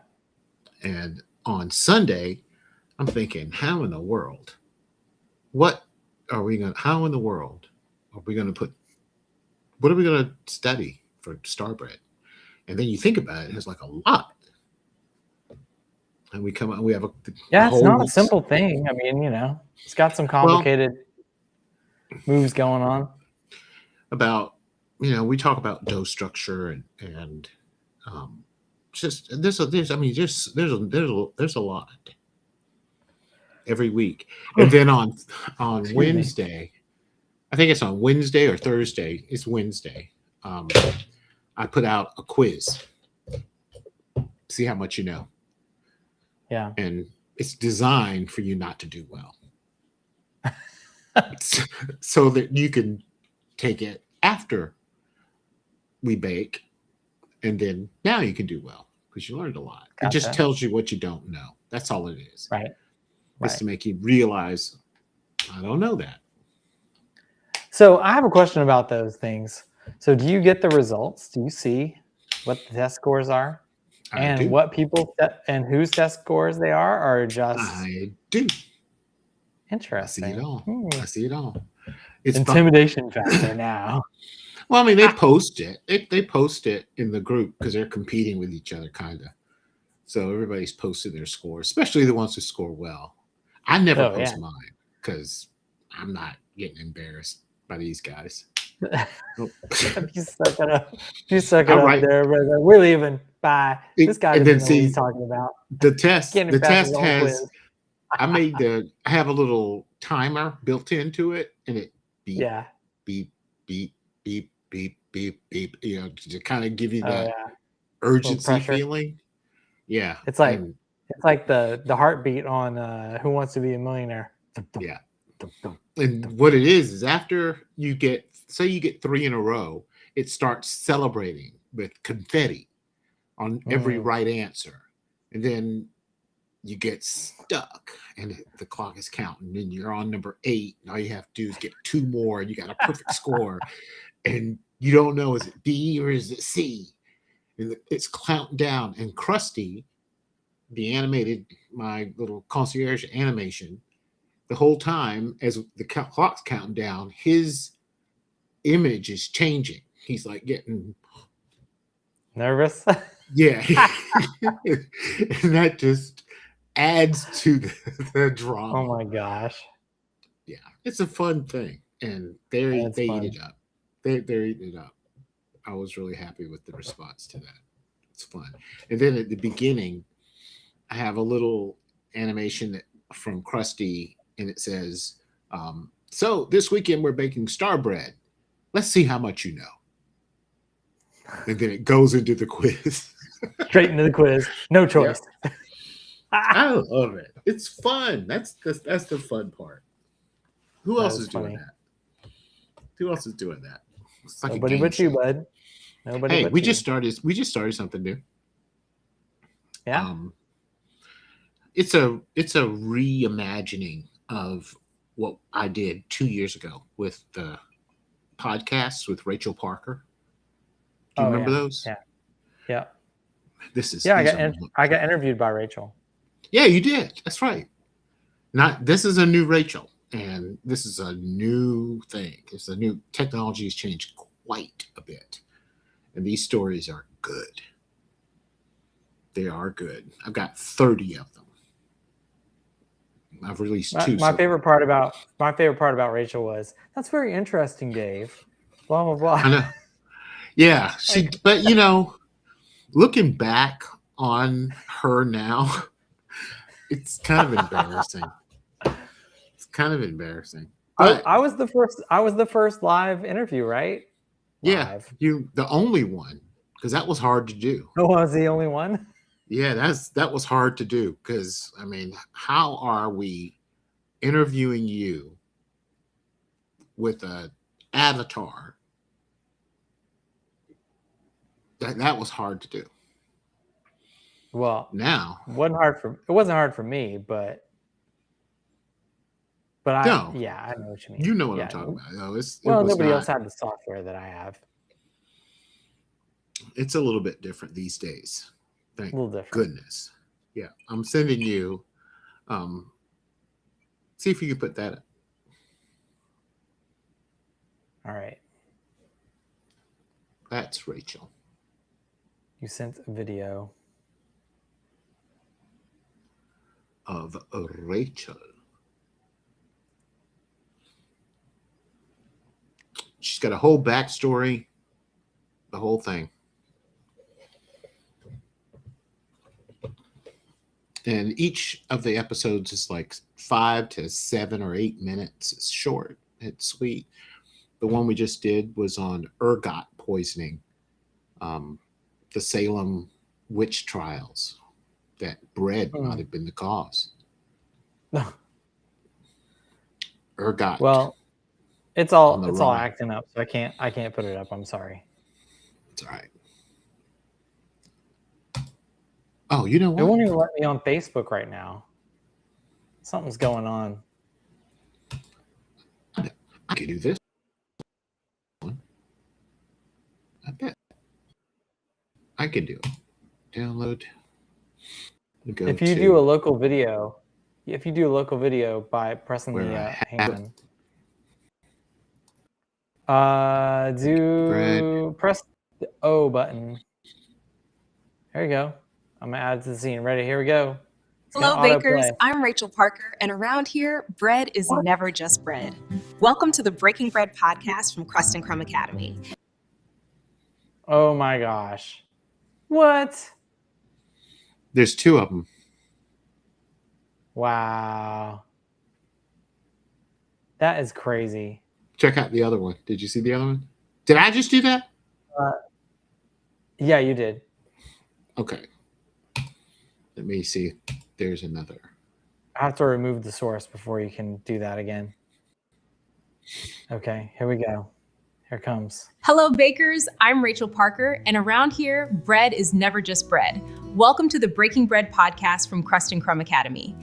And on Sunday, I'm thinking, how in the world? What are we going to, how in the world are we going to put, what are we going to study for Starbread? And then you think about it, it's like a lot. And we come out, we have a It's whole not a week's, simple thing. I mean, it's got some complicated moves going on. About, we talk about dough structure and just there's I mean there's a lot every week. And then on Excuse me. Wednesday, I think it's on Wednesday or Thursday. It's Wednesday. I put out a quiz. See how much you know. Yeah. And it's designed for you not to do well. So that you can take it after we bake, and then now you can do well because you learned a lot. It just Gotcha. tells you what you don't know. That's all it is. Right. It's to make you realize, I don't know that. So I have a question about those things. So do you get the results? Do you see what the test scores are? I do. What people and whose test scores they are, or just I do. interesting? I see it all. I see it all. It's intimidation factor now. Well, I mean, they post it. They post it in the group because they're competing with each other, kind of. So everybody's posted their scores, especially the ones who score well. I never post mine because I'm not getting embarrassed by these guys. You suck it up. You suck it up there, brother. We're leaving. Bye. This guy doesn't know what he's talking about. The test has. I have a little timer built into it, and it beep, beep, beep, beep, beep, beep, beep. To kind of give you that urgency feeling. Yeah, it's like the heartbeat on Who Wants to Be a Millionaire. Yeah, and what it is after you get 3 in a row, it starts celebrating with confetti on every right answer, and then you get stuck and the clock is counting and you're on number 8. And all you have to do is get 2 more and you got a perfect score. And you don't know, is it B or is it C? And it's counting down. And Krusty, my little concierge animation, the whole time as the clock's counting down, his image is changing. He's like getting nervous. Yeah. And that just adds to the drama. Oh my gosh. Yeah, it's a fun thing, and they eat it up. They're eating it up. I was really happy with the response to that. It's fun. And then at the beginning, I have a little animation from Krusty, and it says, so this weekend we're baking Starbread. Let's see how much you know. And then it goes into the quiz. Straight into the quiz. No choice. Yeah. I love it. It's fun. That's the fun part. Who else is doing that? Who else is doing that? It's like nobody but you, bud. Nobody. Hey, but we you. just started something new. Yeah. It's a reimagining of what I did 2 years ago with the podcasts with Rachel Parker. Do you remember those? Yeah. Yeah. This is I got interviewed by Rachel. Yeah, you did. That's right. This is a new Rachel, and this is a new thing. It's a new technology has changed quite a bit, and these stories are good. They are good. I've got 30 of them. I've released 2. My favorite part about Rachel was, that's very interesting, Dave. Blah blah blah. I know. Yeah, but looking back on her now, it's kind of embarrassing. It's kind of embarrassing. But I was the first live interview, right? Yeah, the only one, because that was hard to do. Oh, I was the only one? Yeah, that was hard to do because, I mean, how are we interviewing you with a avatar, that was hard to do. Well, Now it wasn't hard for me, but I know what you mean. You know what yeah. I'm talking about. No, Nobody else had the software that I have. It's a little bit different these days. Thank goodness. Yeah, I'm sending you. See if you can put that up. All right. That's Rachel. You sent a video of Rachel. She's got a whole backstory, the whole thing. And each of the episodes is like 5 to 7 or 8 minutes. It's short. It's sweet. The one we just did was on ergot poisoning, the Salem witch trials. That bread might have been the cause. Ergot. Well, it's all acting up, so I can't put it up. I'm sorry. It's all right. Oh, you know what? It won't even let me on Facebook right now. Something's going on. I can do this one. I bet I can do it. Download. If you do a local video by pressing the hand, press the O button. There you go. I'm gonna add it to the scene. Ready? Here we go. Hello, bakers. I'm Rachel Parker, and around here, bread is never just bread. Welcome to the Breaking Bread podcast from Crust and Crumb Academy. Oh my gosh. What? There's 2 of them. Wow. That is crazy. Check out the other one. Did you see the other one? Did I just do that? Yeah, you did. Okay. Let me see. There's another. I have to remove the source before you can do that again. Okay, here we go. Here it comes. Hello, bakers. I'm Rachel Parker, and around here, bread is never just bread. Welcome to the Breaking Bread podcast from Crust and Crumb Academy.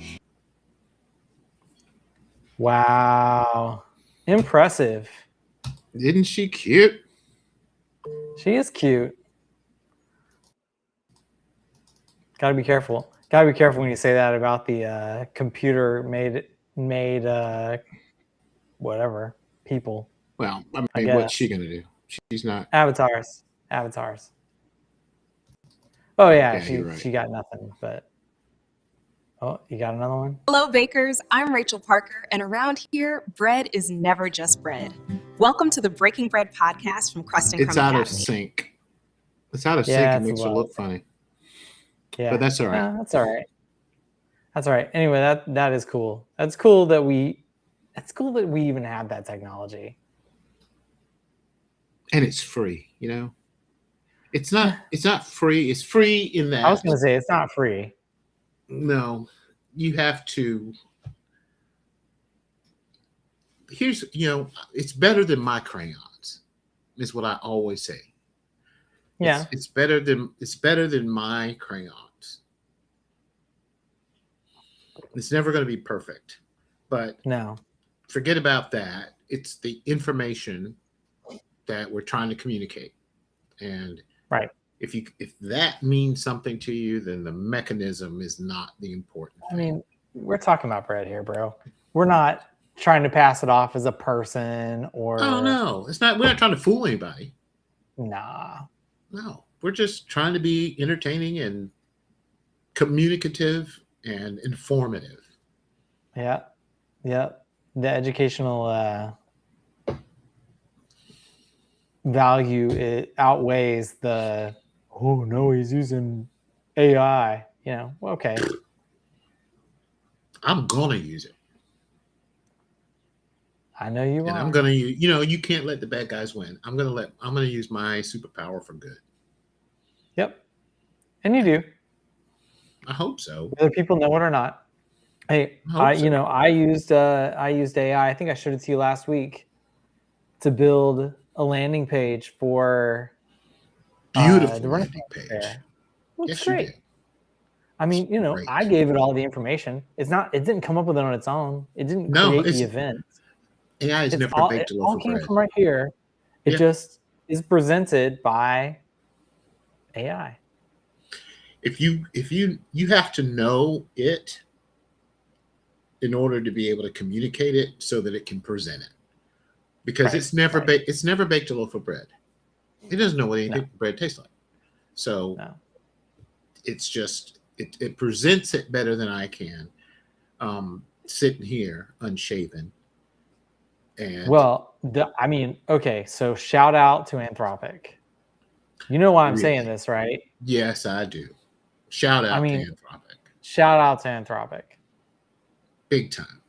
Wow. Impressive. Isn't she cute? She is cute. Gotta be careful. Gotta be careful when you say that about the computer made whatever people. Well, I mean, what's she gonna do? She's not avatars. Oh yeah, she got nothing. But you got another one. Hello, bakers. I'm Rachel Parker, and around here, bread is never just bread. Welcome to the Breaking Bread podcast from Crust and Crumb Academy. It's out of sync. It's out of sync. It makes her look funny. Yeah, but that's all right. That's all right. That's all right. Anyway, that is cool. It's cool that we even have that technology. And it's free, you know. It's not free. It's free in that. I was going to say it's not free. No, you have to. Here's, it's better than my crayons. Is what I always say. Yeah, it's better than my crayons. It's never going to be perfect, but no, forget about that. It's the information that we're trying to communicate, and right. If that means something to you, then the mechanism is not the important thing. I mean, we're talking about bread here, bro. We're not trying to pass it off as a person or. Oh no, it's not. We're not trying to fool anybody. Nah. No, we're just trying to be entertaining and communicative and informative. Yeah. The educational value, it outweighs the, oh no, he's using AI. Okay. I'm gonna use it. I know you are. I'm gonna use. You can't let the bad guys win. I'm gonna use my superpower for good. Yep, and you do. I hope so. Whether people know it or not. Hey, I used AI. I think I showed it to you last week. to build a landing page for Beautiful the landing Renaissance page. Fair. Looks Yes, great. you did. I mean, Great. I gave it all the information. It didn't come up with it on its own. It didn't No, create the event. AI is never It baked a loaf all of came bread. from right here. It Yeah. just is presented by AI. If you have to know it in order to be able to communicate it so that it can present it, because Right, it's never right. baked. It's never baked a loaf of bread. It doesn't know what anything No. bread tastes like. So No. it's just it presents it better than I can. Sitting here unshaven. And Well, okay, so shout out to Anthropic. You know why I'm saying really, this, right? yes, I do. Shout out to Anthropic. Shout out to Anthropic. Big time.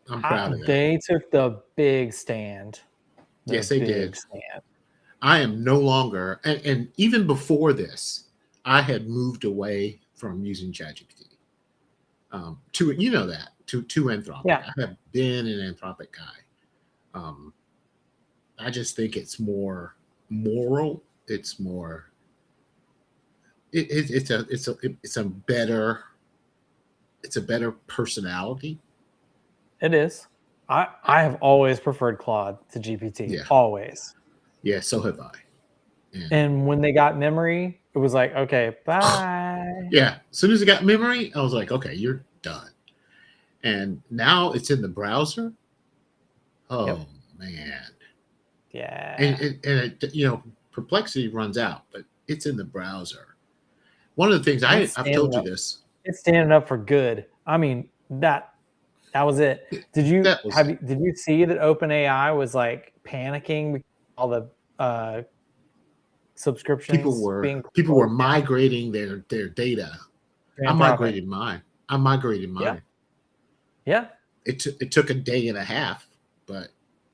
I'm proud of that. They took the big stand. Yes, they did. Stand. I am no longer, and even before this, I had moved away from using ChatGPT. To Anthropic. Yeah. I have been an Anthropic guy. I just think it's more moral. It's more. It's a better personality. It is. I have always preferred Claude to GPT. Yeah. Always. Yeah, so have I. And when they got memory, it was like, okay, bye. Yeah. As soon as it got memory, I was like, okay, you're done. And now it's in the browser. Oh man. Yeah. And Perplexity runs out, but it's in the browser. One of the things I've told you this. It's standing up for good. I mean, that was it. Did you see that OpenAI was like panicking because all the subscriptions people were migrating their data. I migrated mine. Yeah. It took a day and a half, but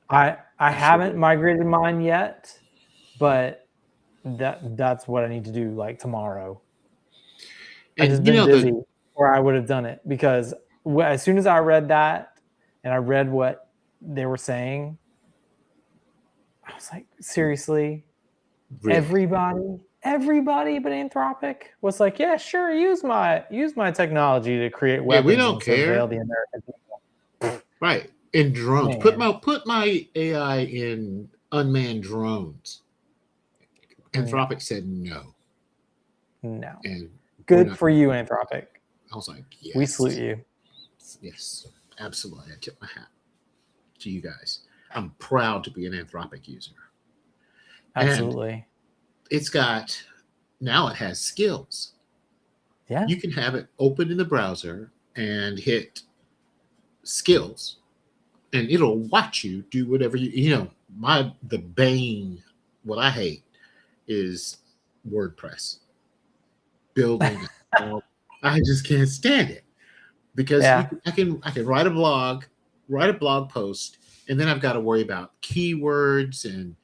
I haven't migrated mine yet, but that's what I need to do like tomorrow. I just been busy, or I would have done it, because as soon as I read that and I read what they were saying, I was like, seriously, really? Everybody but Anthropic was like, yeah, sure, use my technology to create weapons. We don't care. Surveil the American people. Right. In drones. Put my AI in unmanned drones. Anthropic said no. No. And good for you, Anthropic. I was like, yes. We salute you. Yes, absolutely. I tip my hat to you guys. I'm proud to be an Anthropic user. Absolutely. And now it has skills. Yeah. You can have it open in the browser and hit skills, and it'll watch you do whatever the bane, what I hate is WordPress. Building I just can't stand it, because I can write a blog post, and then I've got to worry about keywords and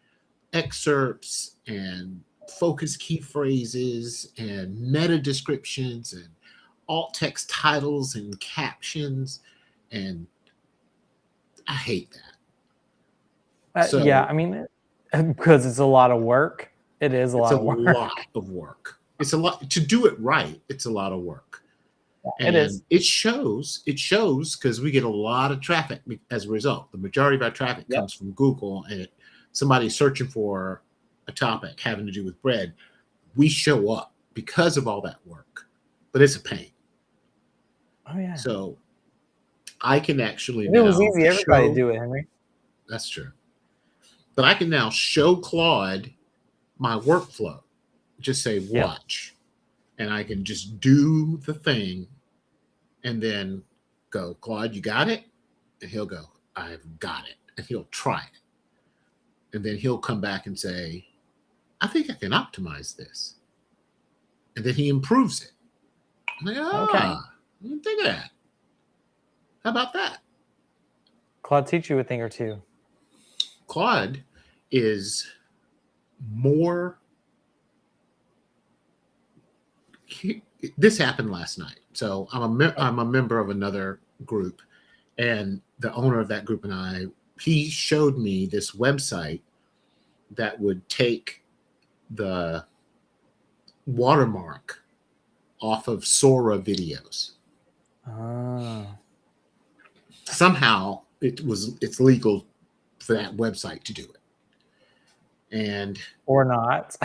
excerpts and focus key phrases and meta descriptions and alt text titles and captions, and I hate that. I mean, because it's a lot of work. It is a lot of work. It's a lot to do it right. It's a lot of work. Yeah, it is. It shows because we get a lot of traffic as a result. The majority of our traffic comes from Google, and somebody's searching for a topic having to do with bread. We show up because of all that work, but it's a pain. Oh yeah. So I can actually. If it was easy, everybody do it, Henry. That's true. But I can now show Claude my workflow. Just say watch, and I can just do the thing, and then go, Claude, you got it? And he'll go, I've got it. And he'll try it. And then he'll come back and say, I think I can optimize this. And then he improves it. I'm like, I didn't think of that. How about that? Claude teach you a thing or two. Claude is more. This happened last night. So I'm a member of another group, and the owner of that group and I he showed me this website that would take the watermark off of Sora videos. Oh. Somehow it's legal for that website to do it. And Or not.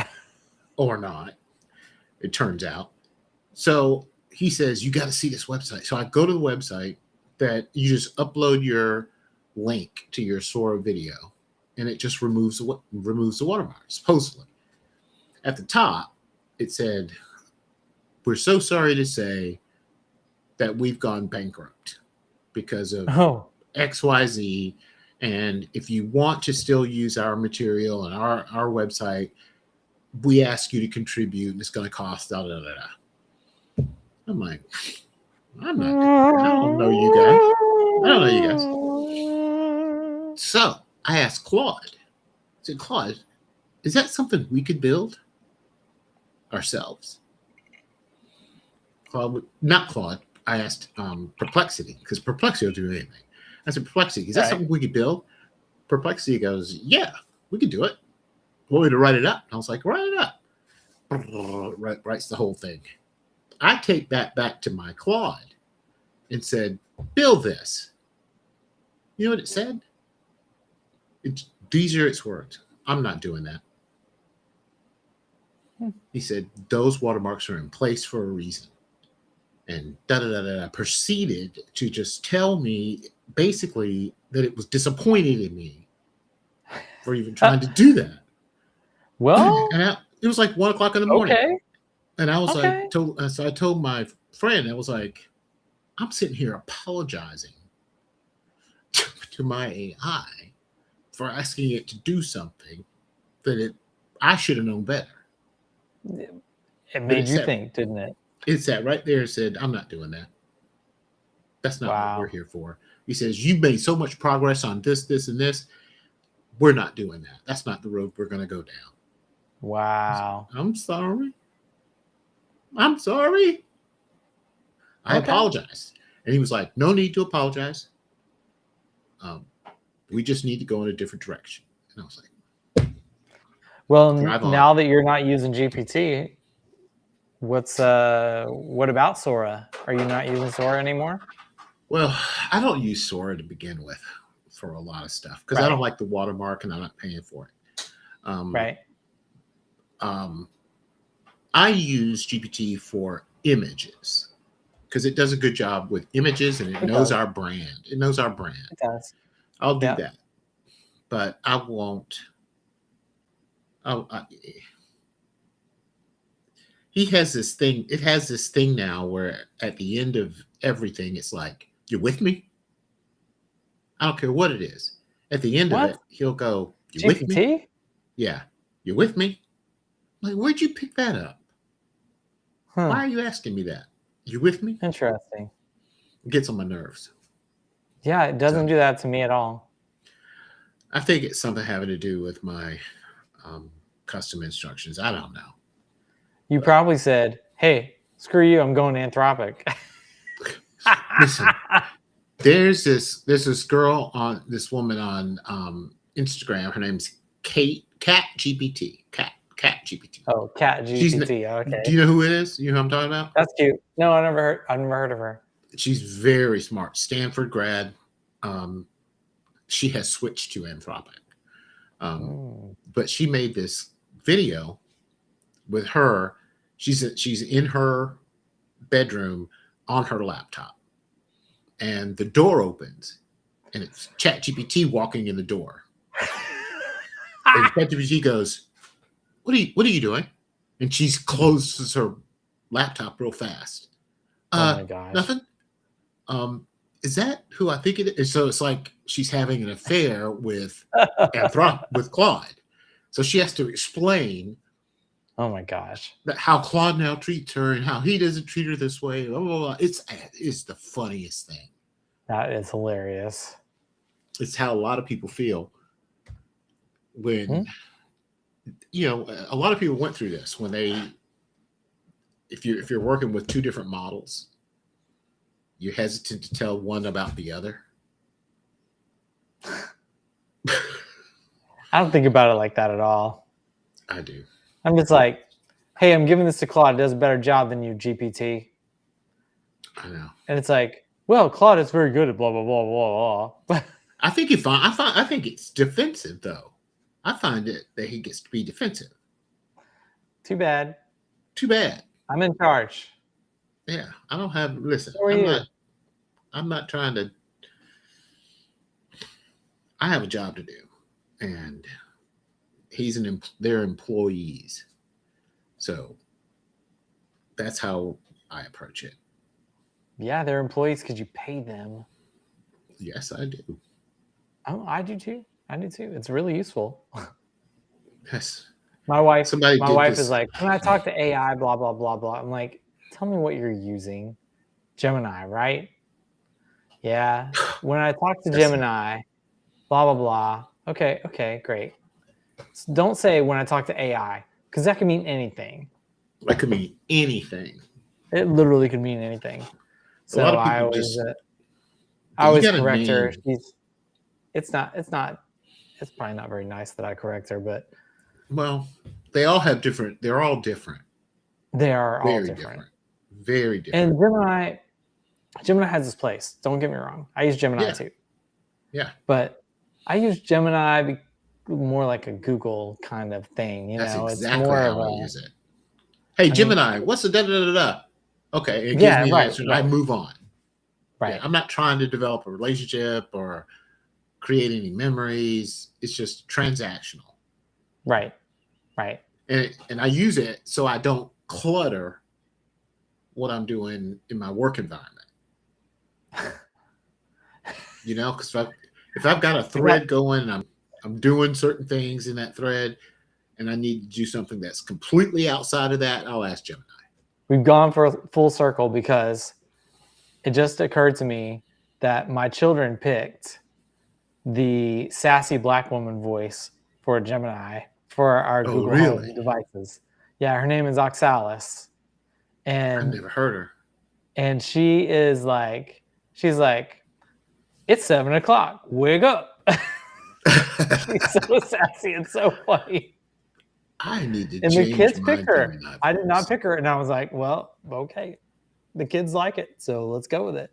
or not, it turns out. So he says, you got to see this website. So I go to the website that you just upload your link to your Sora video and it just removes the watermark, supposedly. At the top, it said, we're so sorry to say that we've gone bankrupt because of XYZ. And if you want to still use our material and our website, we ask you to contribute and it's going to cost da da da da. I'm like, I don't know you guys. I don't know you guys. So I asked Claude. I said, Claude, is that something we could build ourselves? Claude, not Claude. I asked Perplexity, because Perplexity will do anything. I said, Perplexity, is that something we could build? Perplexity goes, yeah, we could do it. Want me to write it up? I was like, write it up. Writes the whole thing. I take that back to my Claude and said, build this. You know what it said? These are its words. I'm not doing that. He said, those watermarks are in place for a reason. And proceeded to just tell me basically that it was disappointed in me for even trying to do that. Well, and it was like 1 o'clock in the morning. Okay. And I was like, so I told my friend, I was like, I'm sitting here apologizing to my AI for asking it to do something that I should have known better. It made you think, didn't it? It sat right there and said, I'm not doing that. That's not what we're here for. He says, you've made so much progress on this, this, and this. We're not doing that. That's not the road we're going to go down. Wow. I'm sorry. I apologize. And he was like, no need to apologize. We just need to go in a different direction. And I was like, well, now that you're not using GPT, what about Sora? Are you not using Sora anymore? Well, I don't use Sora to begin with for a lot of stuff because I don't like the watermark and I'm not paying for it. I use GPT for images because it does a good job with images and it knows our brand. It knows our brand. It does. I'll do that, but I won't. He has this thing. It has this thing now where at the end of everything, it's like, "You with me?" I don't care what it is. At the end of it, he'll go, "You with me?" Yeah, you with me? Like, where'd you pick that up? Why are you asking me that? You with me? Interesting. It gets on my nerves. Yeah, it doesn't do that to me at all. I think it's something having to do with my custom instructions. I don't know. You probably said, hey, screw you, I'm going to Anthropic. Listen, there's this girl this woman on Instagram. Her name's Cat GPT. Cat GPT. Oh, Cat GPT. Okay. Do you know who it is? You know who I'm talking about? That's cute. No, I've never heard of her. She's very smart. Stanford grad. She has switched to Anthropic. But she made this video with her. She's in her bedroom on her laptop. And the door opens and it's ChatGPT walking in the door. And ChatGPT goes, What are you doing? And she closes her laptop real fast. Oh my gosh. Nothing. Is that who I think it is? So it's like she's having an affair with with Claude. So she has to explain. Oh my gosh. How Claude now treats her and how he doesn't treat her this way. Blah, blah, blah. It's the funniest thing. That is hilarious. It's how a lot of people feel when a lot of people went through this when if you're working with two different models, you're hesitant to tell one about the other. I don't think about it like that at all. I do. I'm just like, hey, I'm giving this to Claude. It does a better job than you, GPT. I know. And it's like, well, Claude is very good at blah blah blah blah blah. I think I think it's defensive though. I find it that he gets to be defensive. Too bad. Too bad. I'm in charge. Yeah, I don't have. Listen, So are you. I'm not trying to. I have a job to do, and they're employees, so that's how I approach it. Yeah, they're employees because you pay them. Yes, I do. Oh, I do too. It's really useful. Yes. My wife is like, when I talk to AI, blah blah blah blah. I'm like, tell me what you're using. Gemini, right? Yeah. When I talk to Gemini, blah blah blah. Okay, great. So don't say when I talk to AI, because that could mean anything. That could mean anything. It literally could mean anything. So I always correct her. It's probably not very nice that I correct her, but well, they all have different. They're all different. They are all different. Very different. And Gemini has its place. Don't get me wrong. I use Gemini too. Yeah. But I use Gemini more like a Google kind of thing. That's know, exactly it's more how I use it. Hey, Gemini, what's the da da da da? Okay, it gives me an answer, and I move on. Right. Yeah, I'm not trying to develop a relationship or create any memories. It's just transactional. Right. And I use it so I don't clutter what I'm doing in my work environment. Because if I've got a thread going and I'm doing certain things in that thread and I need to do something that's completely outside of that, I'll ask Gemini. We've gone for a full circle because it just occurred to me that my children picked the sassy black woman voice for Gemini for our Google Home devices. Yeah, her name is Oxalis. And I've never heard her. And she's like, it's 7:00. Wake up. She's so sassy and so funny. I need to and change the kids my pick her. Gemini I did not pick her. And I was like, well, okay. The kids like it. So let's go with it.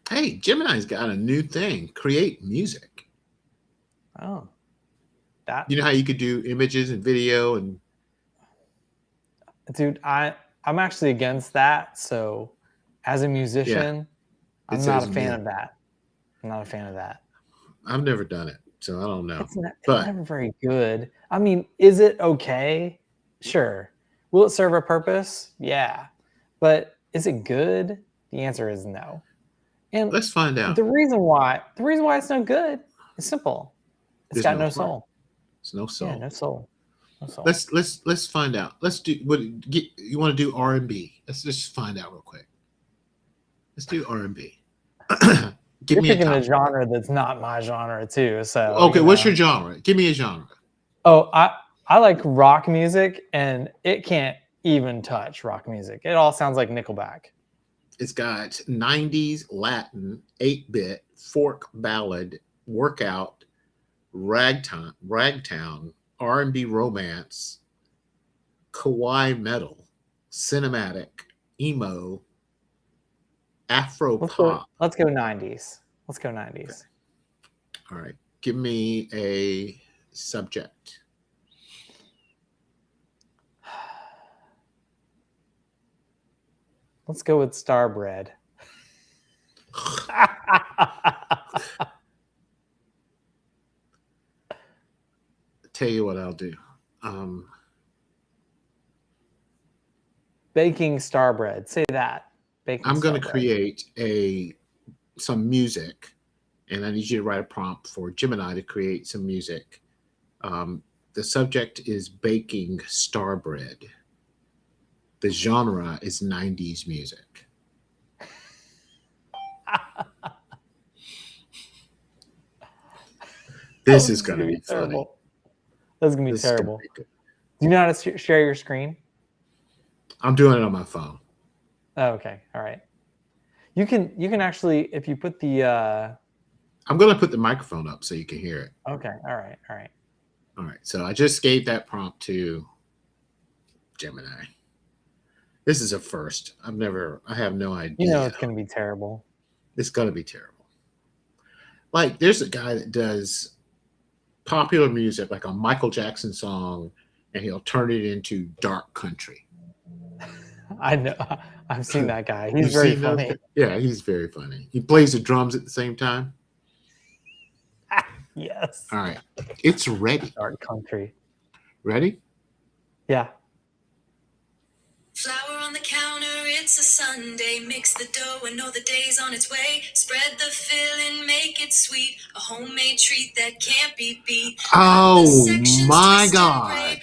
Hey, Gemini's got a new thing. Create music. Oh. You know how you could do images and video and dude, I'm actually against that. So as a musician, I'm not a fan of that. I'm not a fan of that. I've never done it, so I don't know. It's never very good. I mean, is it okay? Sure. Will it serve a purpose? Yeah. But is it good? The answer is no. And let's find out. The reason why it's no good is simple. It's got no soul. It's no soul. Yeah, no soul. No soul. Let's find out. Let's do you want to do R&B? Let's just find out real quick. Let's do R&B. You're picking a genre that's not my genre too. So okay, what's your genre? Give me a genre. Oh, I like rock music, and it can't even touch rock music. It all sounds like Nickelback. It's got 90s Latin, 8-bit, folk ballad, workout, ragtown, R&B romance, kawaii metal, cinematic, emo, Afro pop. Let's go 90s. Let's go 90s. Okay. All right. Give me a subject. Let's go with Starbread. Tell you what I'll do. Baking Starbread. Say that. I'm going to create some music, and I need you to write a prompt for Gemini to create some music. The subject is baking Starbread. The genre is 90s music. This is going to be terrible. That's going to be terrible. Do you know how to share your screen? I'm doing it on my phone. Oh, okay. All right. You can actually, if you put the I'm going to put the microphone up so you can hear it. Okay. All right. All right. All right. So I just gave that prompt to Gemini. This is a first. I have no idea. You know it's going to be terrible. It's going to be terrible. Like, there's a guy that does popular music, like a Michael Jackson song, and he'll turn it into dark country. I know. I've seen that guy. He's You've very seen those funny. guys? Yeah, he's very funny. He plays the drums at the same time. Yes. All right. It's ready. Dark country. Ready? Yeah. Flour on the counter, it's a Sunday. Mix the dough and know the day's on its way. Spread the filling, make it sweet. A homemade treat that can't be beat. Oh my God.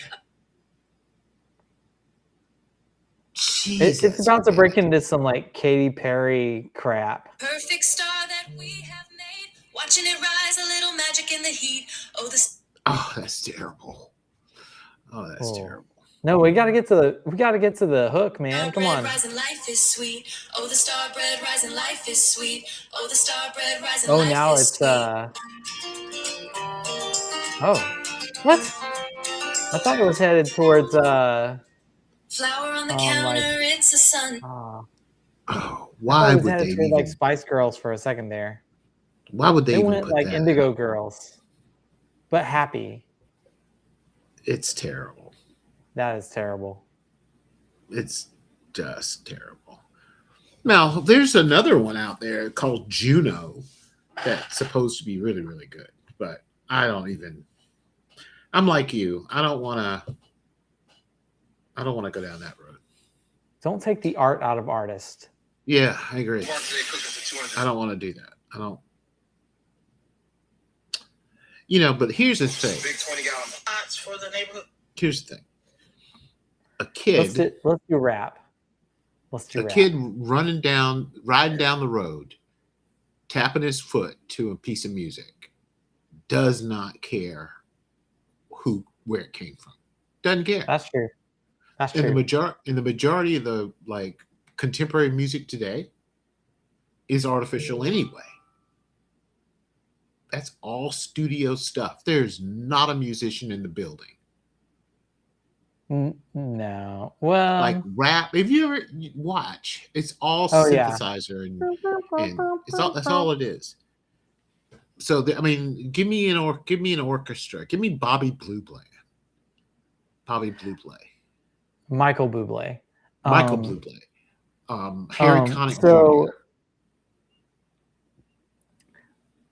Jesus, It's about to break into some like Katy Perry crap. Perfect star that we have made. Watching it rise, a little magic in the heat. Oh, that's terrible. Oh, that's terrible. No, we got to get to the hook, man. Come on. Rising life is sweet. Oh, the star bread rising life is sweet. Oh, the star bread rising Oh, life now is it's sweet. Oh, what? I thought it was headed towards Flower on the counter, like, it's a sun. Why would headed they toward, even, like Spice Girls for a second there? why would they It even went put like that? Indigo Girls, but happy. It's terrible. That is terrible. It's just terrible. Now, there's another one out there called Juno that's supposed to be really, really good, but I'm like you. I don't want to go down that road. Don't take the art out of artist. Yeah, I agree. I don't want to do that. I don't. But here's the thing. Big 20-gallon pots for the neighborhood. Here's the thing. A kid. Let's do rap. Kid riding down the road, tapping his foot to a piece of music, does not care where it came from. Doesn't care. That's true. That's in true. The majority of the like contemporary music today is artificial anyway. That's all studio stuff. There's not a musician in the building. No. Well, like rap. If you ever watch, it's all synthesizer and that's all it is. So give me an orchestra. Give me Bobby Blueblay. Michael Bublé. Harry Connick so Jr.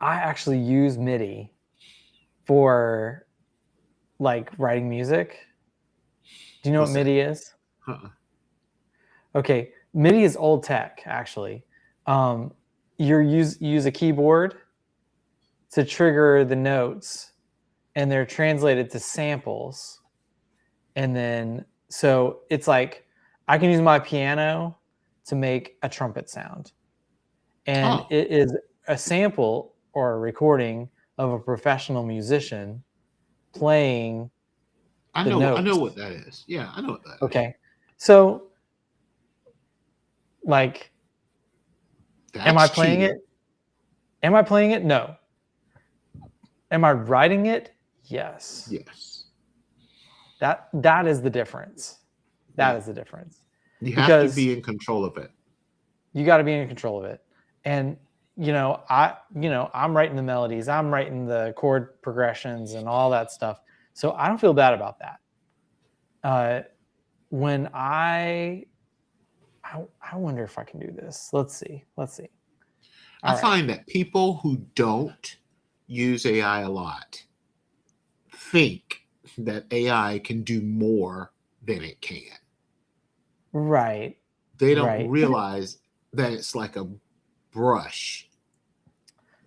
I actually use MIDI for like writing music. Do you know what MIDI is? Okay, MIDI is old tech actually. You use a keyboard to trigger the notes, and they're translated to samples, and then so it's like I can use my piano to make a trumpet sound, and it is a sample or a recording of a professional musician playing. I know what that is. Yeah, I know what that is. Okay. So, like, am I playing it? Am I playing it? No. Am I writing it? Yes. Yes. That is the difference. That is the difference. You have to be in control of it. You got to be in control of it. And I'm writing the melodies, I'm writing the chord progressions and all that stuff. So I don't feel bad about that. When I wonder if I can do this. Let's see. I find that people who don't use AI a lot think that AI can do more than it can. Right. They don't realize that it's like a brush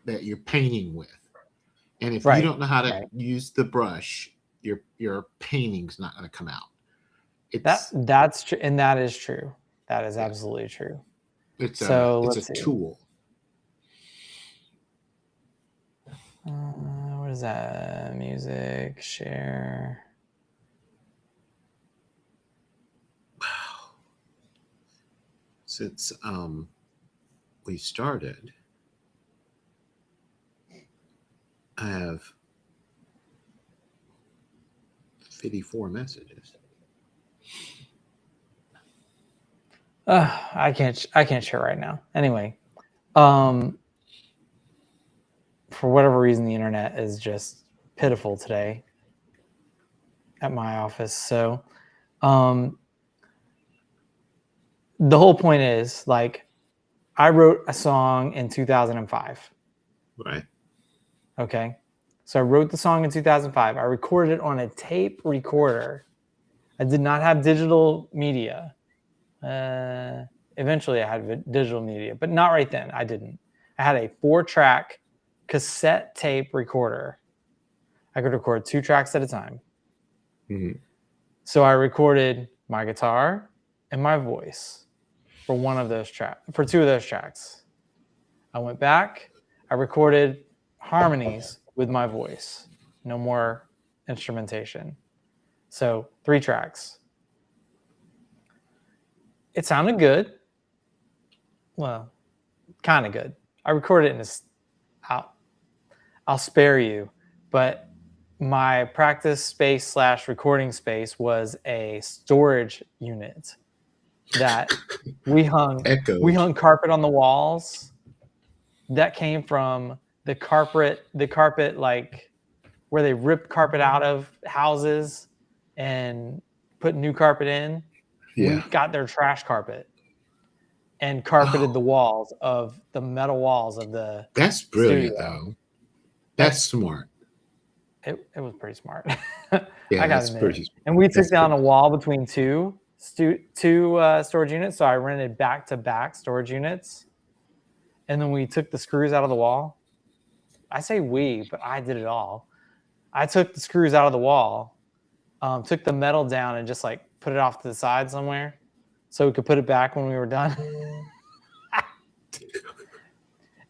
that you're painting with. And if you don't know how to use the brush, your painting's not going to come out. That's true, and that is true. That is absolutely true. It's a tool. What is that? Music share. Wow. Since we started, I have 54 messages. I can't share right now. Anyway, for whatever reason, the internet is just pitiful today at my office. So, the whole point is, like, I wrote a song in 2005. Right. Okay. So I wrote the song in 2005. I recorded it on a tape recorder. I did not have digital media. Eventually I had digital media, but not right then. I didn't. I had a 4-track cassette tape recorder. I could record 2 tracks at a time. Mm-hmm. So I recorded my guitar and my voice for 2 of those tracks. I went back. I recorded harmonies with my voice. No more instrumentation. So 3 tracks. It sounded good. Well, kind of good. I recorded it in I'll spare you, but my practice space / recording space was a storage unit that we hung carpet on the walls that came from the carpet like where they rip carpet out of houses and put new carpet in. Yeah. We got their trash carpet and carpeted the walls of the metal walls of the That's brilliant, studio. though. That's smart. It was pretty smart. Yeah, I that's pretty smart. And we took down a wall between two storage units. So I rented back-to-back storage units. And then we took the screws out of the wall. I say we, but I did it all. I took the screws out of the wall, took the metal down and just like put it off to the side somewhere so we could put it back when we were done.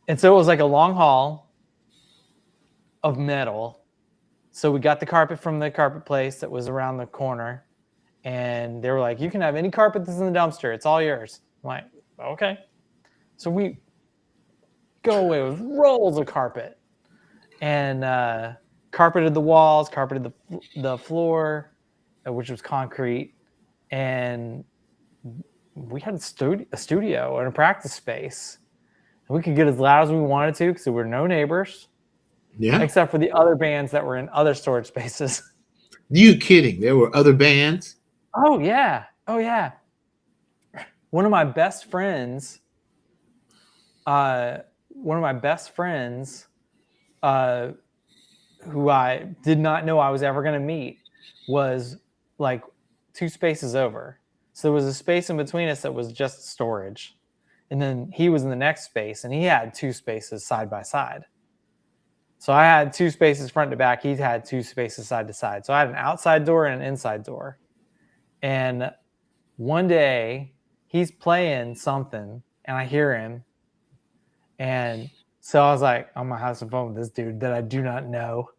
And so it was like a long hall of metal. So we got the carpet from the carpet place that was around the corner. And they were like, you can have any carpet that's in the dumpster. It's all yours. I'm like, okay. So we go away with rolls of carpet and carpeted the walls, carpeted the floor, which was concrete. And we had a studio and a practice space. And we could get as loud as we wanted to because there were no neighbors. Yeah. Except for the other bands that were in other storage spaces. You kidding? There were other bands? Oh, yeah. Oh, yeah. One of my best friends, who I did not know I was ever going to meet, was like 2 spaces over. So there was a space in between us that was just storage. And then he was in the next space, and he had 2 spaces side by side. So I had 2 spaces front to back. He had 2 spaces side to side. So I had an outside door and an inside door. And one day he's playing something and I hear him. And so I was like, I'm going to have some fun with this dude that I do not know.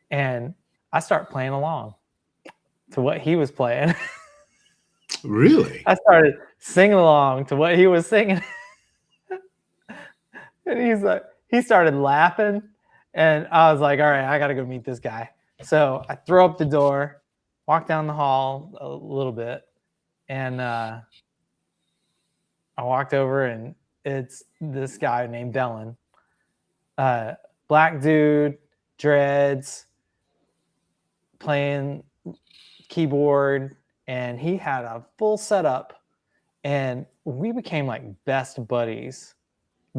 And I start playing along to what he was playing. Really? I started singing along to what he was singing. And he started laughing. And I was like, all right, I got to go meet this guy. So I throw up the door, walk down the hall a little bit, and I walked over, and it's this guy named Dylan. Black dude, dreads, playing keyboard, and he had a full setup. And we became like best buddies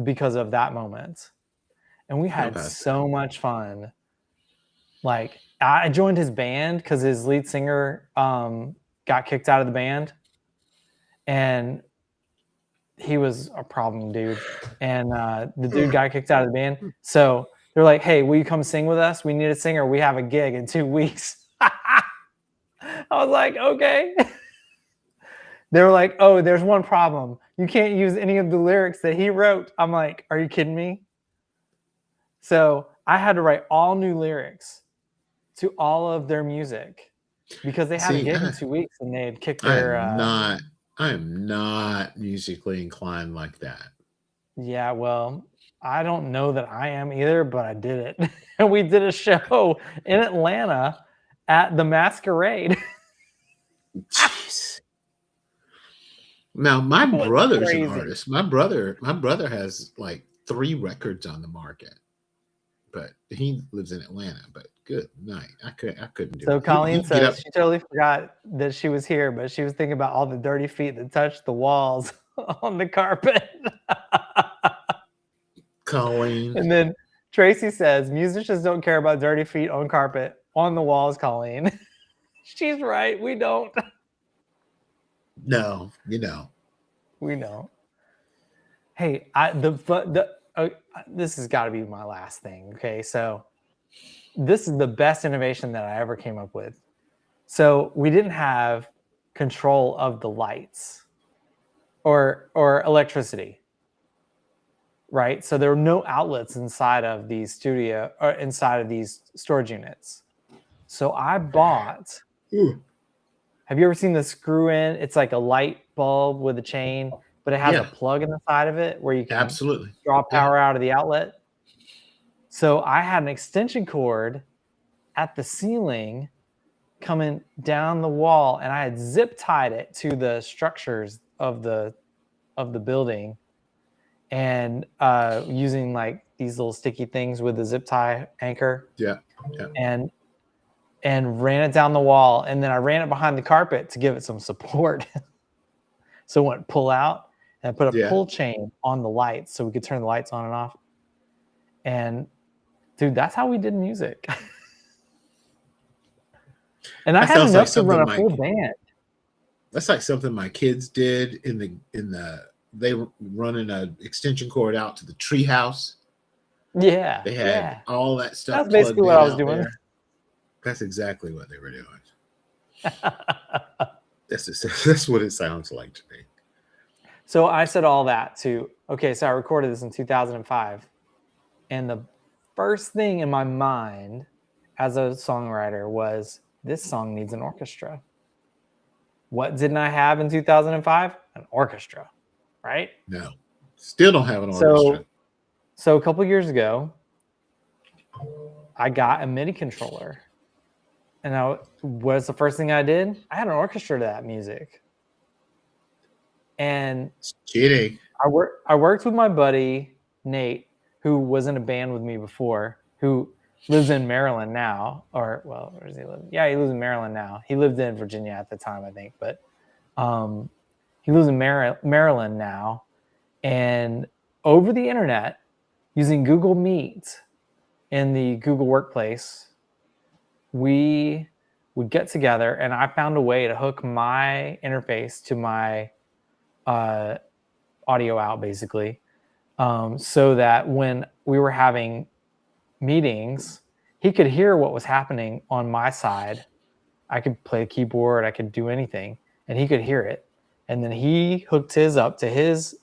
because of that moment. And we had so much fun. Like, I joined his band because his lead singer got kicked out of the band. And he was a problem dude. And the dude got kicked out of the band. So they're like, hey, will you come sing with us? We need a singer. We have a gig in 2 weeks. I was like, okay. They were like, oh, there's one problem. You can't use any of the lyrics that he wrote. I'm like, are you kidding me? So I had to write all new lyrics to all of their music because they had a gig in 2 weeks and they had kicked their. I am not musically inclined like that. Yeah, well, I don't know that I am either, but I did it. And we did a show in Atlanta at the Masquerade. Jeez. Now my It was brother's an crazy. artist. My brother has like 3 records on the market, but he lives in Atlanta. But good night. I couldn't do So it. Colleen He'd get up. says she totally forgot that she was here, but she was thinking about all the dirty feet that touched the walls on the carpet. Colleen. And then Tracy says musicians don't care about dirty feet on carpet on the walls, Colleen. She's right. We don't. No, you know. We don't. Hey, this has got to be my last thing. Okay, so this is the best innovation that I ever came up with. So we didn't have control of the lights or electricity, right? So there were no outlets inside of these inside of these storage units. So I bought. Have you ever seen the screw in? It's like a light bulb with a chain, but it has a plug in the side of it where you can absolutely draw power out of the outlet. So I had an extension cord at the ceiling coming down the wall, and I had zip tied it to the structures of the building, and using like these little sticky things with the zip tie anchor. Yeah. And ran it down the wall, and then I ran it behind the carpet to give it some support. So it went pull out, and I put a pull chain on the lights so we could turn the lights on and off. And dude, that's how we did music. And I had enough to run a full band. That's like something my kids did they were running an extension cord out to the tree house. Yeah. They had all that stuff. That's basically what I was doing. There. That's exactly what they were doing. That's what it sounds like to me. So I said all that so I recorded this in 2005. And the first thing in my mind as a songwriter was, this song needs an orchestra. What didn't I have in 2005? An orchestra, right? No, still don't have an orchestra. So a couple years ago, I got a MIDI controller. And what's the first thing I did? I had an orchestra to that music. And cheating. I worked with my buddy, Nate, who was in a band with me before, who lives in Maryland now. Where does he live? Yeah, he lives in Maryland now. He lived in Virginia at the time, I think. But he lives in Maryland now. And over the internet, using Google Meet in the Google Workplace, we would get together, and I found a way to hook my interface to my audio out, basically, so that when we were having meetings, he could hear what was happening on my side. I could play a keyboard, I could do anything, and he could hear it. And then he hooked his up to his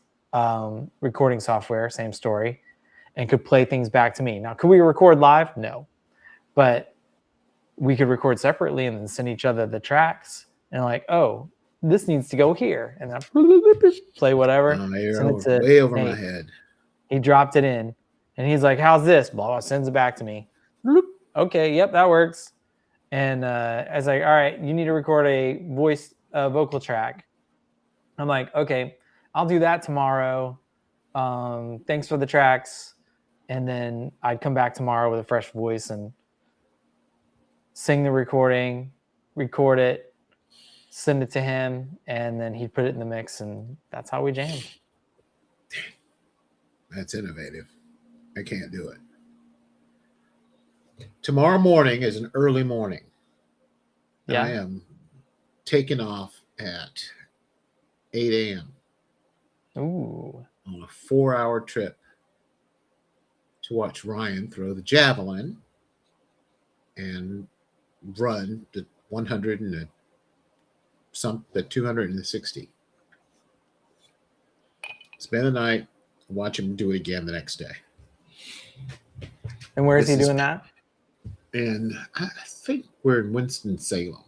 recording software, same story, and could play things back to me. Now, could we record live? No. But we could record separately and then send each other the tracks, and like, oh, this needs to go here, and then play whatever. Way over my head. He dropped it in, and he's like, "How's this?" Blah, blah, sends it back to me. Okay, yep, that works. And I was like, "All right, you need to record a vocal track." I'm like, "Okay, I'll do that tomorrow. Thanks for the tracks." And then I'd come back tomorrow with a fresh voice and sing the recording, record it, send it to him, and then he'd put it in the mix, and that's how we jammed. That's innovative. I can't do it. Tomorrow morning is an early morning. Yeah. I am taking off at 8 a.m. Ooh. On a 4-hour trip to watch Ryan throw the javelin and run the 100 and the 260. Spend the night, watch him do it again the next day. And where is he doing that? And I think we're in Winston-Salem.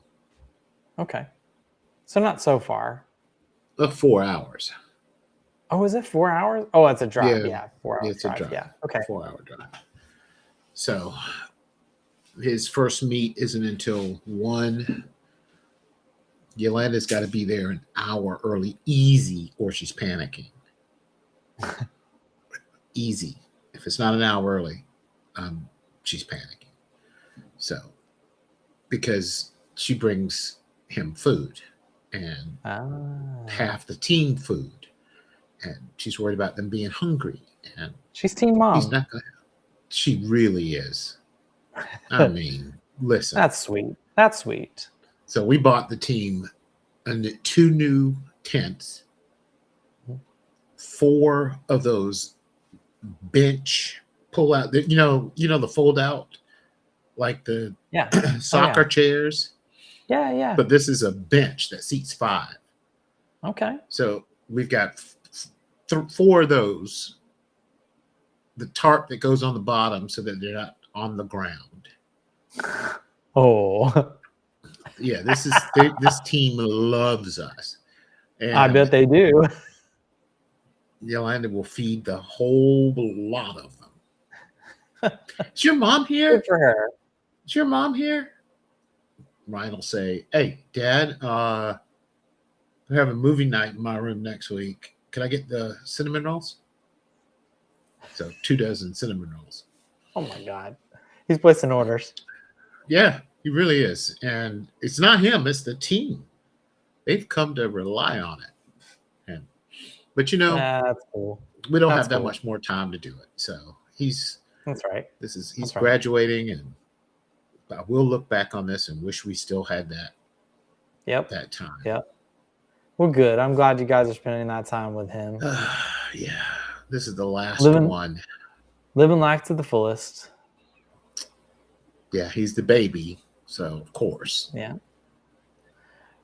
Okay. So not so far. 4 hours. Oh, is it 4 hours? Oh, it's a drive. Yeah, Yeah, 4 hours it's a drive. drive. Yeah. Okay. 4-hour drive. So his first meet isn't until 1. Yolanda's got to be there an hour early, easy, or she's panicking. Easy. If it's not an hour early, she's panicking. So, because she brings him food and half the team food, and she's worried about them being hungry. And She's team mom. he's not gonna. She really is. I mean, listen. That's sweet. That's sweet. So we bought the team 2 new tents, 4 of those bench pull out. You know the fold out, like the Yeah. soccer chairs. Yeah. But this is a bench that seats 5. Okay. So we've got 4 of those. The tarp that goes on the bottom so that they're not on the ground. Oh. Yeah, this team loves us. And I bet they do. Yolanda will feed the whole lot of them. Is your mom here? Good for her. Is your mom here? Ryan will say, "Hey, Dad, we're having movie night in my room next week. Can I get the cinnamon rolls?" So 2 dozen cinnamon rolls. Oh my God. He's placing orders. Yeah, he really is. And it's not him, it's the team. They've come to rely on it. But That's cool. we don't That's have that cool. much more time to do it. So That's right. he's That's right. graduating, and we'll look back on this and wish we still had that time. Yep. Well, good. I'm glad you guys are spending that time with him. Yeah. This is the last Living- one. Living life to the fullest. Yeah, he's the baby. So of course. Yeah.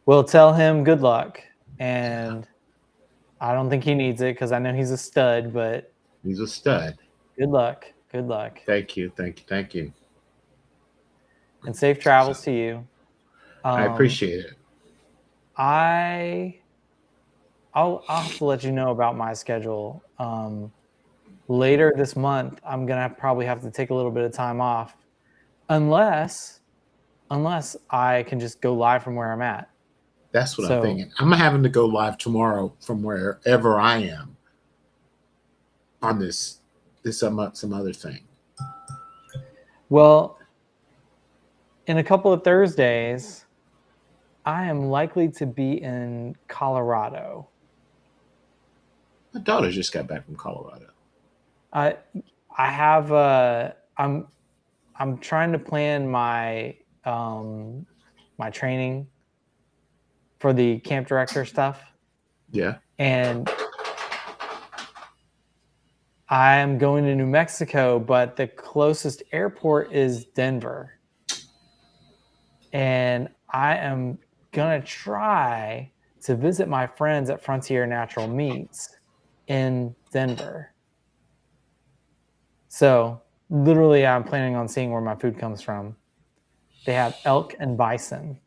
Well, tell him good luck. And I don't think he needs it because I know he's a stud, but He's a stud. good luck. Good luck. Thank you. And safe travels to you. I appreciate it. I'll have to let you know about my schedule. Later this month, I'm gonna probably have to take a little bit of time off, unless I can just go live from where I'm at. That's what I'm thinking. I'm having to go live tomorrow from wherever I am on this some other thing. Well, in a couple of Thursdays, I am likely to be in Colorado. My daughter just got back from Colorado. I have I'm trying to plan my my training for the camp director stuff. Yeah. And I am going to New Mexico, but the closest airport is Denver. And I am going to try to visit my friends at Frontier Natural Meats in Denver. So literally, I'm planning on seeing where my food comes from. They have elk and bison.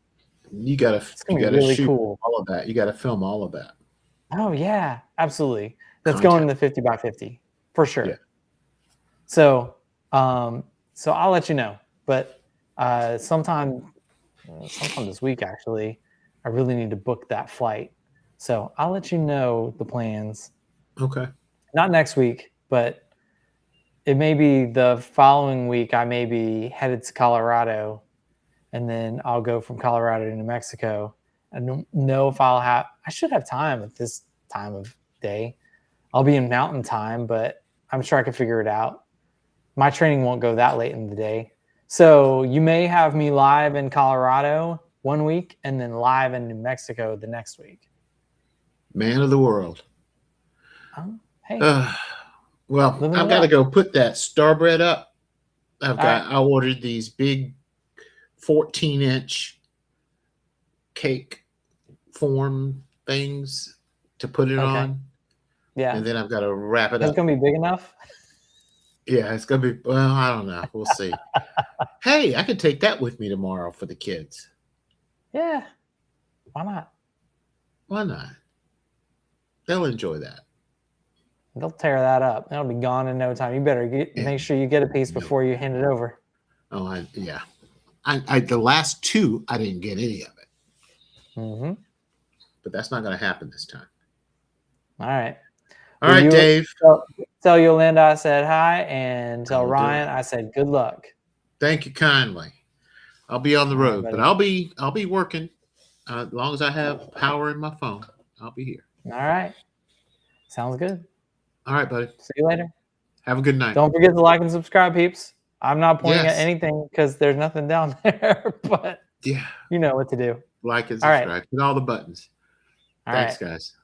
You gotta really shoot cool. all of that. You gotta film all of that. Oh yeah, absolutely. That's Content. going in the 50 by 50 for sure. Yeah. So, so I'll let you know. But sometime this week, actually, I really need to book that flight. So I'll let you know the plans. Okay. Not next week, but it may be the following week. I may be headed to Colorado, and then I'll go from Colorado to New Mexico. I don't know if I should have time at this time of day. I'll be in mountain time, but I'm sure I can figure it out. My training won't go that late in the day. So you may have me live in Colorado one week and then live in New Mexico the next week. Man of the world. Hey. Well, Living I've it got to up. go put that Starbread up. right. I ordered these big 14-inch cake form things to put it Okay. on. Yeah. And then I've got to wrap it That's up. going to be big enough? Yeah, it's going to be, well, I don't know. We'll see. Hey, I could take that with me tomorrow for the kids. Yeah. Why not? Why not? They'll enjoy that. They'll tear that up. That'll be gone in no time. You better make sure you get a piece before you hand it over. Oh, yeah. I the last two, I didn't get any of it. Mm-hmm. But that's not going to happen this time. All right. All right, Dave. Tell Yolanda I said hi, and tell I will do Ryan it. I said good luck. Thank you kindly. I'll be on the All right, road, buddy. but I'll be working as long as I have power in my phone. I'll be here. All right. Sounds good. All right, buddy. See you later. Have a good night. Don't forget to like and subscribe, peeps. I'm not pointing Yes. at anything because there's nothing down there, but Yeah. you know what to do. Like and All right. subscribe. Hit all the buttons. All Thanks, right. guys.